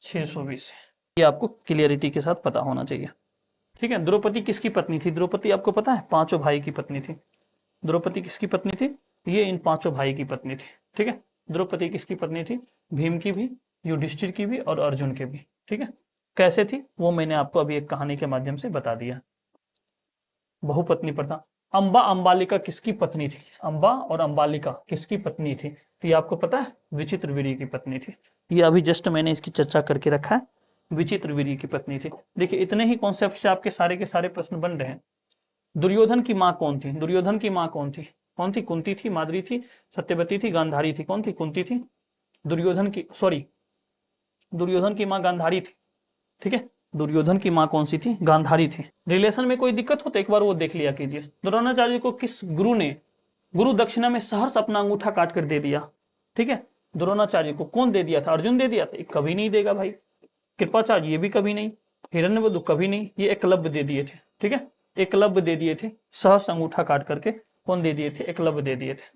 600 BC। ये आपको क्लियरिटी के साथ पता होना चाहिए। ठीक है, द्रौपदी किसकी पत्नी थी? द्रौपदी आपको पता है 5 भाई की पत्नी थी। द्रौपदी किसकी पत्नी थी? ये इन 5 भाई की पत्नी थी। ठीक है, द्रौपदी किसकी पत्नी थी? भीम की भी, युधिष्ठिर की भी और अर्जुन के भी। ठीक है, कैसे थी वो मैंने आपको अभी एक कहानी के माध्यम से बता दिया। बहुपत्नी प्रथा। अंबा अंबालिका किसकी पत्नी थी? अंबा और अंबालिका किसकी पत्नी थी? तो ये आपको पता है विचित्रवीर्य की पत्नी थी। ये अभी जस्ट मैंने इसकी चर्चा करके रखा है, विचित्रवीर्य की पत्नी थी। देखिए, इतने ही कॉन्सेप्ट से आपके सारे के सारे प्रश्न बन रहे हैं। दुर्योधन की माँ कौन थी? दुर्योधन की माँ कौन थी? कौन थी? कुंती थी, माद्री थी, सत्यवती थी, गांधारी थी। कौन थी? कुंती थी। दुर्योधन की, सॉरी, दुर्योधन की माँ गांधारी थी। ठीक है, दुर्योधन की माँ कौन सी थी? गांधारी थी। रिलेशन में कोई दिक्कत हो तो एक बार वो देख लिया कीजिए। द्रोणाचार्य को किस गुरु ने गुरु दक्षिणा में सहर्ष अपना अंगूठा काट कर दे दिया? ठीक है, द्रोणाचार्य को कौन दे दिया था? अर्जुन दे दिया था? ये कभी नहीं देगा भाई। कृपाचार्य ये भी कभी नहीं, हिरण्यवधु कभी नहीं, ये एकलव्य दे दिए थे। ठीक है, एकलव्य दे दिए थे, सहस अंगूठा काट करके कौन दे दिए थे? एकलव्य दे दिए थे।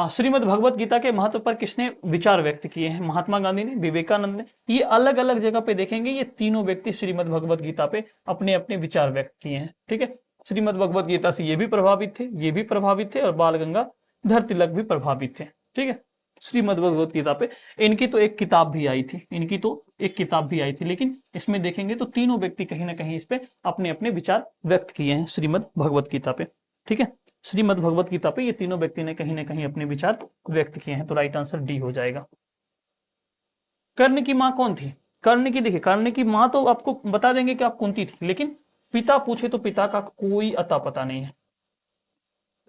श्रीमद् भगवत गीता के महत्व पर किसने विचार व्यक्त किए हैं? महात्मा गांधी ने, विवेकानंद ने। ये अलग अलग जगह पे देखेंगे, ये तीनों व्यक्ति श्रीमद् भगवत गीता पे अपने अपने विचार व्यक्त किए हैं। ठीक है, श्रीमद् भगवत गीता से ये भी प्रभावित थे, ये भी प्रभावित थे, और बाल गंगाधर तिलक भी प्रभावित थे। ठीक है, श्रीमद् भगवत गीता पे इनकी तो एक किताब भी आई थी, इनकी तो एक किताब भी आई थी, लेकिन इसमें देखेंगे तो तीनों व्यक्ति कहीं ना कहीं इस पे अपने अपने विचार व्यक्त किए हैं श्रीमद् भगवत गीता पे। ठीक है, श्रीमद् भगवत गीता पे ये तीनों व्यक्ति ने कहीं ना कहीं अपने विचार व्यक्त किए हैं, तो राइट आंसर डी हो जाएगा। कर्ण की मां कौन थी? कर्ण की, देखिए कर्ण की मां तो आपको बता देंगे कि आप कुंती थी, लेकिन पिता पूछे तो पिता का कोई अता पता नहीं है,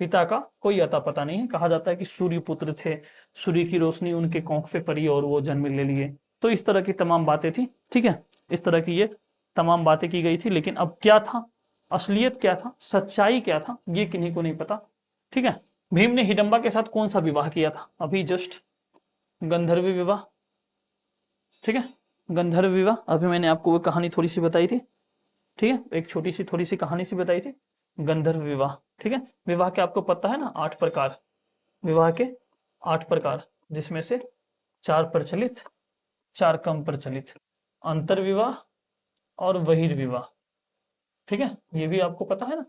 पिता का कोई अता पता नहीं है। कहा जाता है कि सूर्य पुत्र थे, सूर्य की रोशनी उनके कोख पे पड़ी और वो जन्म ले लिए, तो इस तरह की तमाम बातें थी। ठीक है, इस तरह की ये तमाम बातें की गई थी, लेकिन अब क्या था, असलियत क्या था, सच्चाई क्या था, ये किन्हीं को नहीं पता। ठीक है, भीम ने हिडंबा के साथ कौन सा विवाह किया था? अभी जस्ट गंधर्व विवाह। ठीक है, गंधर्व विवाह, अभी मैंने आपको वो कहानी थोड़ी सी बताई थी। ठीक है, एक छोटी सी थोड़ी सी कहानी सी बताई थी, गंधर्व विवाह। ठीक है, विवाह के आपको पता है ना 8 प्रकार, विवाह के 8 प्रकार, जिसमें से 4 प्रचलित, 4 कम प्रचलित, अंतर विवाह और बहिर्विवाह। ठीक है, ये भी आपको पता है ना,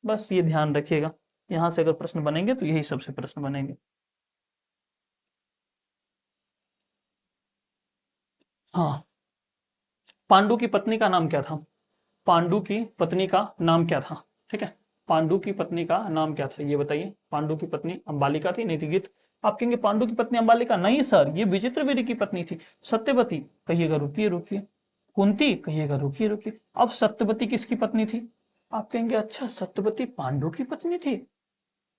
बस ये ध्यान रखिएगा, यहां से अगर प्रश्न बनेंगे तो यही सबसे प्रश्न बनेंगे। हाँ, पांडु की पत्नी का नाम क्या था? पांडु की पत्नी का नाम क्या था? ठीक है, पांडु की पत्नी का नाम क्या था, ये बताइए। पांडु की पत्नी अंबालिका थी, नैतिगित। आप कहेंगे पांडु की पत्नी अंबालिका, नहीं सर, ये विचित्रवीर्य की पत्नी थी, सत्यवती। कहिएगा रुकिए रुकिए। कुंती, कहिएगा रुकिए रुकिए। अब सत्यवती किसकी पत्नी थी? आप कहेंगे अच्छा, सत्यवती पांडु की पत्नी थी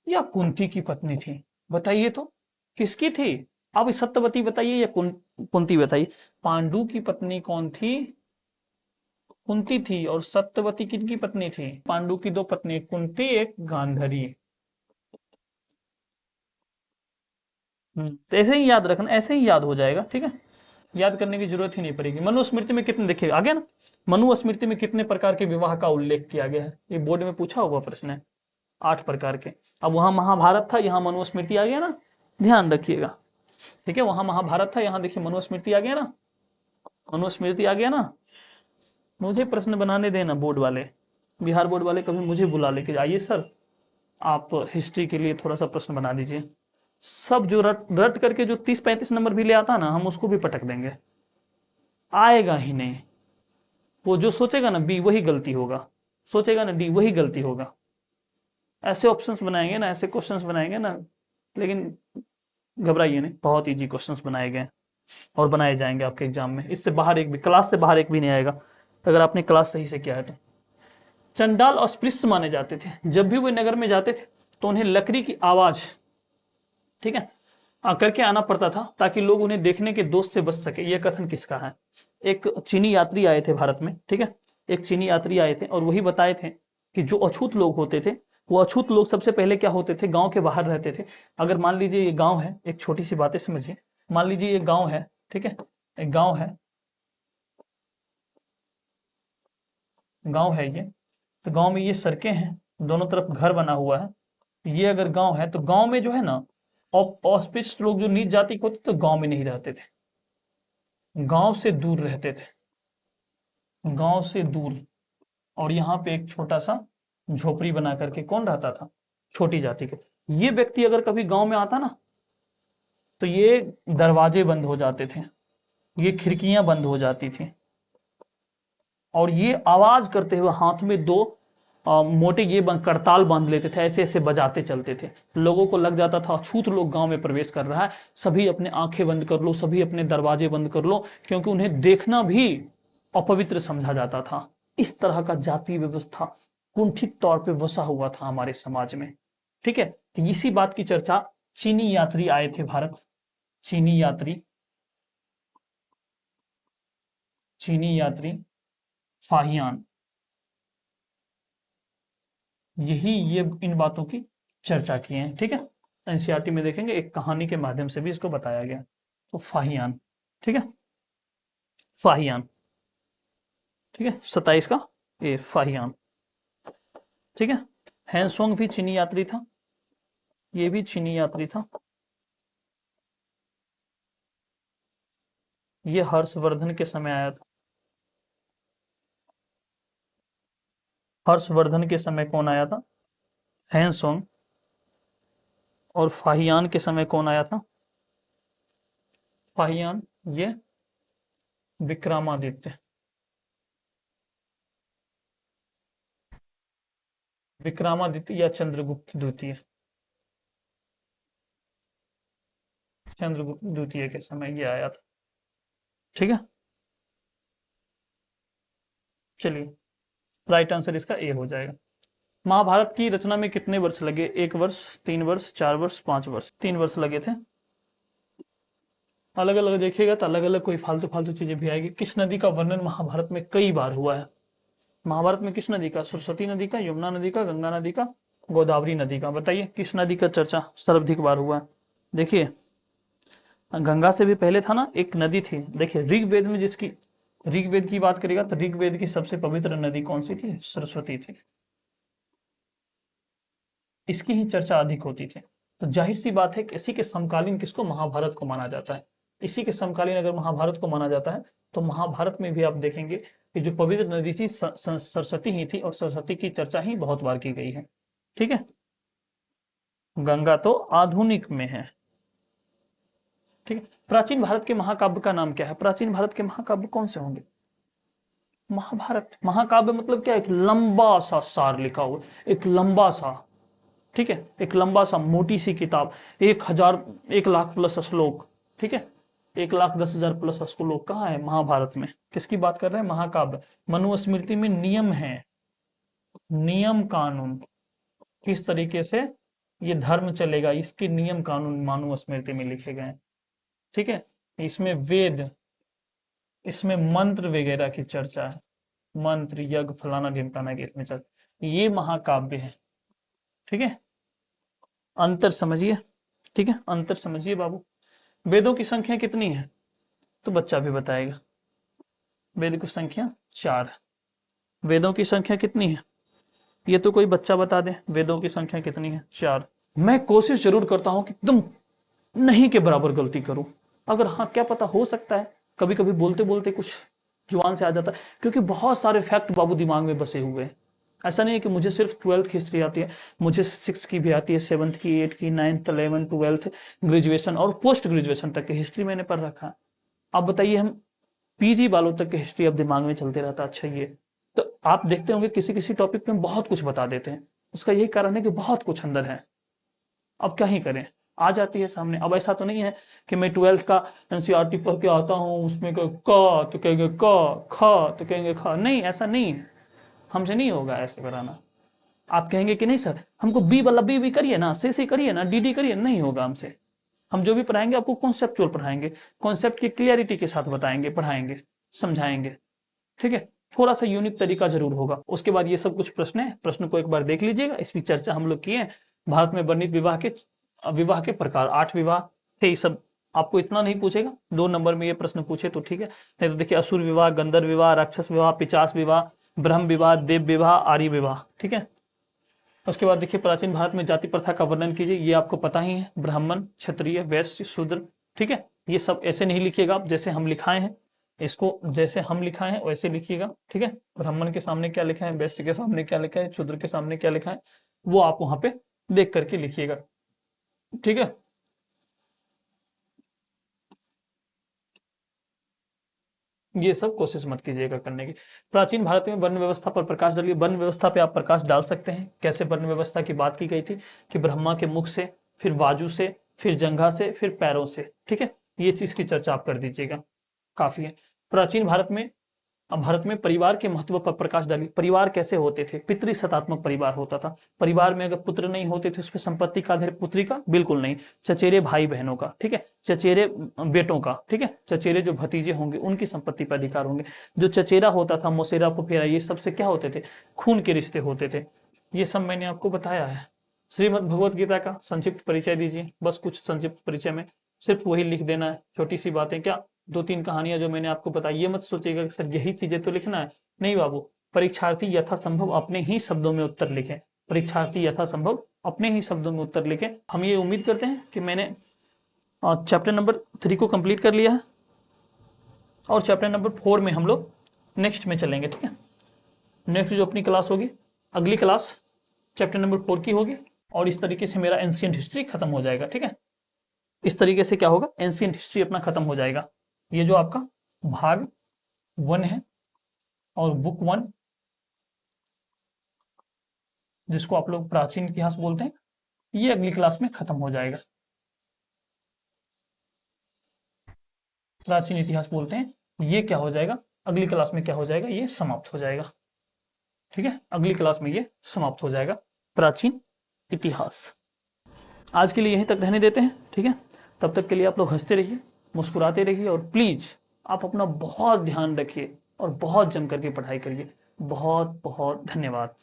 या कुंती की पत्नी थी? बताइए तो किसकी थी? अब सत्यवती बताइए या कुंती बताइए। पांडु की पत्नी कौन थी? कुंती थी। और सत्यवती किनकी पत्नी थी? पांडु की 2 पत्नी, कुंती, एक गांधारी। तो ऐसे ही याद रखना, ऐसे ही याद हो जाएगा। ठीक है, याद करने की जरूरत ही नहीं पड़ेगी। मनुस्मृति में कितने, देखिए आगे ना, मनुस्मृति में कितने प्रकार के विवाह का उल्लेख किया गया है? ये बोर्ड में पूछा हुआ प्रश्न है, 8 प्रकार के। अब वहां महाभारत था, यहाँ मनुस्मृति आ गया ना, ध्यान रखिएगा। ठीक है, वहां महाभारत था, यहाँ देखिए मनुस्मृति आ गया ना, मनुस्मृति आ गया ना। मुझे प्रश्न बनाने देना, बोर्ड वाले, बिहार बोर्ड वाले कभी मुझे बुला लेके आइए सर, आप हिस्ट्री के लिए थोड़ा सा प्रश्न बना दीजिए। सब जो रट रट करके जो 30-35 नंबर भी ले आता ना, हम उसको भी पटक देंगे, आएगा ही नहीं। वो जो सोचेगा ना बी, वही गलती होगा, सोचेगा ना डी, वही गलती होगा। ऐसे ऑप्शंस बनाएंगे ना, ऐसे क्वेश्चंस बनाएंगे ना, लेकिन घबराइए नहीं, बहुत इजी क्वेश्चंस बनाए गए और बनाए जाएंगे आपके एग्जाम में। इससे बाहर एक भी, क्लास से बाहर एक भी नहीं आएगा, अगर आपने क्लास सही से किया है तो। चंडाल और स्पृश्य माने जाते थे, जब भी वे नगर में जाते थे तो उन्हें लकड़ी की आवाज, ठीक है, करके आना पड़ता था, ताकि लोग उन्हें देखने के दोष से बच सके। यह कथन किसका है? एक चीनी यात्री आए थे भारत में। ठीक है, एक चीनी यात्री आए थे और वही बताए थे कि जो अछूत लोग होते थे, वो अछूत लोग सबसे पहले क्या होते थे, गांव के बाहर रहते थे। अगर मान लीजिए ये गांव है, एक छोटी सी बातें समझिए, मान लीजिए ये गांव है, ठीक है, एक गांव है, गांव है ये, तो गांव में ये सड़कें हैं, दोनों तरफ घर बना हुआ है। ये अगर गांव है तो गांव में जो है ना, अस्पृश्य लोग जो नीच जाति के होते तो गांव में नहीं रहते थे, गांव से दूर रहते थे, गांव से दूर। और यहाँ पे एक छोटा सा झोपड़ी बना करके कौन रहता था? छोटी जाति के। ये व्यक्ति अगर कभी गांव में आता ना, तो ये दरवाजे बंद हो जाते थे, ये खिड़कियां बंद हो जाती थी, और ये आवाज करते हुए हाथ में 2 मोटे ये करताल बांध लेते थे, ऐसे ऐसे बजाते चलते थे। लोगों को लग जाता था अछूत लोग गांव में प्रवेश कर रहा है, सभी अपने आंखें बंद कर लो, सभी अपने दरवाजे बंद कर लो, क्योंकि उन्हें देखना भी अपवित्र समझा जाता था। इस तरह का जाति व्यवस्था कुंठित तौर पे बसा हुआ था हमारे समाज में। ठीक है, तो इसी बात की चर्चा, चीनी यात्री आए थे भारत, चीनी यात्री, चीनी यात्री फाहियान, यही ये इन बातों की चर्चा किए हैं। ठीक है, एनसीईआरटी में देखेंगे एक कहानी के माध्यम से भी इसको बताया गया। तो फाहियान, ठीक है, फाहियान, ठीक है, 27 का ये फाहियान, ठीक है। हैंसोंग भी चीनी यात्री था, ये भी चीनी यात्री था। ये हर्षवर्धन के समय आया था। हर्षवर्धन के समय कौन आया था? हैंसोंग। और फाहियान के समय कौन आया था? फाहियान ये विक्रमादित्य, विक्रमादित्य या चंद्रगुप्त द्वितीय, चंद्रगुप्त द्वितीय के समय ये आया था, ठीक है। चलिए, राइट आंसर इसका ए हो जाएगा। महाभारत की रचना में कितने वर्ष लगे? 1 वर्ष, 3 वर्ष, 4 वर्ष, 5 वर्ष? 3 वर्ष लगे थे। अलग अलग देखिएगा तो अलग अलग कोई फालतू फालतू चीजें भी आएगी। किस नदी का वर्णन महाभारत में कई बार हुआ है? महाभारत में किस नदी का? सरस्वती नदी का, यमुना नदी का, गंगा नदी का, गोदावरी नदी का? बताइए किस नदी का चर्चा सर्वाधिक बार हुआ है? देखिए, गंगा से भी पहले था ना एक नदी थी। देखिए ऋग्वेद में जिसकी, ऋग्वेद की बात करेगा तो ऋग्वेद की सबसे पवित्र नदी कौन सी थी? सरस्वती थी। इसकी ही चर्चा अधिक होती थी। तो जाहिर सी बात है कि इसी के समकालीन किसको? महाभारत को माना जाता है। इसी के समकालीन अगर महाभारत को माना जाता है तो महाभारत में भी आप देखेंगे कि जो पवित्र नदी थी सरस्वती ही थी, और सरस्वती की चर्चा ही बहुत बार की गई है, ठीक है। गंगा तो आधुनिक में है, ठीक है। प्राचीन भारत के महाकाव्य का नाम क्या है? प्राचीन भारत के महाकाव्य कौन से होंगे? महाभारत। महाकाव्य मतलब क्या? एक लंबा सा सार लिखा हुआ, एक लंबा सा, ठीक है, एक लंबा सा मोटी सी किताब, 1 लाख प्लस श्लोक, ठीक है, 1,10,000 प्लस श्लोक कहाँ है? महाभारत में। किसकी बात कर रहे हैं? महाकाव्य। मनुस्मृति में नियम है, नियम कानून, किस तरीके से ये धर्म चलेगा, इसके नियम कानून मनुस्मृति में लिखे गए हैं, ठीक है। इसमें वेद, इसमें मंत्र वगैरह की चर्चा है, मंत्र यज्ञ फलाना ढिमकाना की इसमें चर्चा, ये महाकाव्य है, ठीक है। अंतर समझिए, ठीक है, अंतर समझिए बाबू। वेदों की संख्या कितनी है? तो बच्चा भी बताएगा। वेद की संख्या 4 है। वेदों की संख्या कितनी है? ये तो कोई बच्चा बता दे, वेदों की संख्या कितनी है? 4। मैं कोशिश जरूर करता हूं कि एकदम नहीं के बराबर गलती करूं। अगर हाँ, क्या पता, हो सकता है कभी कभी बोलते बोलते कुछ जुबान से आ जाता है, क्योंकि बहुत सारे फैक्ट बाबू दिमाग में बसे हुए हैं। ऐसा नहीं है कि मुझे सिर्फ 12th की हिस्ट्री आती है, मुझे 6 की भी आती है, 7th की, 8 की, 9th, 11th, 12th, ग्रेजुएशन और पोस्ट ग्रेजुएशन तक की हिस्ट्री मैंने पढ़ रखा है। अब बताइए, हम पीजी वालों तक की हिस्ट्री अब दिमाग में चलते रहता। अच्छा, ये तो आप देखते होंगे किसी किसी टॉपिक पे हम बहुत कुछ बता देते हैं, उसका यही कारण है कि बहुत कुछ अंदर है। अब क्या ही करें, आ जाती है सामने। अब ऐसा तो नहीं है कि मैं 12th का एनसीईआरटी पढ़ के आता हूँ, उसमें क तो कहेंगे क, ख तो कहेंगे ख। नहीं, ऐसा नहीं है, हमसे नहीं होगा ऐसे कराना। आप कहेंगे कि नहीं सर, हमको बी वाला बी करिए ना, सी करिए ना, डी करिए, नहीं होगा हमसे। हम जो भी पढ़ाएंगे आपको कॉन्सेप्चुअल पढ़ाएंगे, कॉन्सेप्ट की क्लियरिटी के साथ बताएंगे, पढ़ाएंगे, समझाएंगे, ठीक है। थोड़ा सा यूनिक तरीका जरूर होगा। उसके बाद ये सब कुछ प्रश्न है, प्रश्न को एक बार देख लीजिएगा। इसकी चर्चा हम लोग किए। भारत में वर्णित विवाह के प्रकार 8 विवाह थे। ये सब आपको इतना नहीं पूछेगा, 2 नंबर में ये प्रश्न पूछे तो ठीक है, नहीं तो देखिए असुर विवाह, गंधर्व विवाह, राक्षस विवाह, पिचास विवाह, ब्रह्म विवाह, देव विवाह, आर्य विवाह, ठीक है। उसके बाद देखिए प्राचीन भारत में जाति प्रथा का वर्णन कीजिए। ये आपको पता ही है, ब्राह्मण, क्षत्रिय, वैश्य, शूद्र, ठीक है। ये सब ऐसे नहीं लिखिएगा आप, जैसे हम लिखाए हैं, इसको जैसे हम लिखाए हैं वैसे लिखिएगा, ठीक है। ब्राह्मण के सामने क्या लिखा है, वैश्य के सामने क्या लिखा है, शूद्र के सामने क्या लिखा है, वो आप वहां पे देख करके लिखिएगा, ठीक है। ये सब कोशिश मत कीजिएगा करने की। प्राचीन भारत में वर्ण व्यवस्था पर प्रकाश डालिए। वर्ण व्यवस्था पे आप प्रकाश डाल सकते हैं। कैसे वर्ण व्यवस्था की बात की गई थी कि ब्रह्मा के मुख से, फिर बाजू से, फिर जंघा से, फिर पैरों से, ठीक है। ये चीज की चर्चा आप कर दीजिएगा, काफी है। प्राचीन भारत में परिवार के महत्व पर प्रकाश डाली। परिवार कैसे होते थे? पितृसत्तात्मक परिवार होता था। परिवार में अगर पुत्र नहीं होते थे, उस पर संपत्ति का आधार पुत्री का बिल्कुल नहीं, चचेरे भाई बहनों का, ठीक है, चचेरे बेटों का, ठीक है, चचेरे जो भतीजे होंगे उनकी संपत्ति पर अधिकार होंगे। जो चचेरा होता था, मौसेरा, फुफेरा, ये सबसे क्या होते थे? खून के रिश्ते होते थे। ये सब मैंने आपको बताया है, श्रीमद् भगवत गीता का संक्षिप्त परिचय दीजिए, बस कुछ संक्षिप्त परिचय में सिर्फ वही लिख देना है, छोटी सी बातें, क्या 2-3 कहानियां जो मैंने आपको बताई। ये मत सोचिएगा कि सर यही चीजें तो लिखना है, नहीं बाबू। परीक्षार्थी यथासंभव अपने ही शब्दों में उत्तर लिखें, परीक्षार्थी यथासंभव अपने ही शब्दों में उत्तर लिखें। हम ये उम्मीद करते हैं कि मैंने चैप्टर नंबर 3 को कंप्लीट कर लिया है और चैप्टर नंबर 4 में हम लोग नेक्स्ट में चलेंगे, ठीक है। नेक्स्ट जो अपनी क्लास होगी, अगली क्लास चैप्टर नंबर 4 की होगी और इस तरीके से मेरा एंशिएंट हिस्ट्री खत्म हो जाएगा, ठीक है। इस तरीके से क्या होगा, एंशिएंट हिस्ट्री अपना खत्म हो जाएगा। ये जो आपका भाग 1 है और बुक 1, जिसको आप लोग प्राचीन इतिहास बोलते हैं, ये अगली क्लास में खत्म हो जाएगा। प्राचीन इतिहास बोलते हैं, ये क्या हो जाएगा, अगली क्लास में क्या हो जाएगा, ये समाप्त हो जाएगा, ठीक है। अगली क्लास में ये समाप्त हो जाएगा, प्राचीन इतिहास। आज के लिए यहीं तक रहने देते हैं, ठीक है। तब तक के लिए आप लोग हंसते रहिए, मुस्कुराते रहिए और प्लीज आप अपना बहुत ध्यान रखिए और बहुत जम करके पढ़ाई करिए। बहुत बहुत धन्यवाद।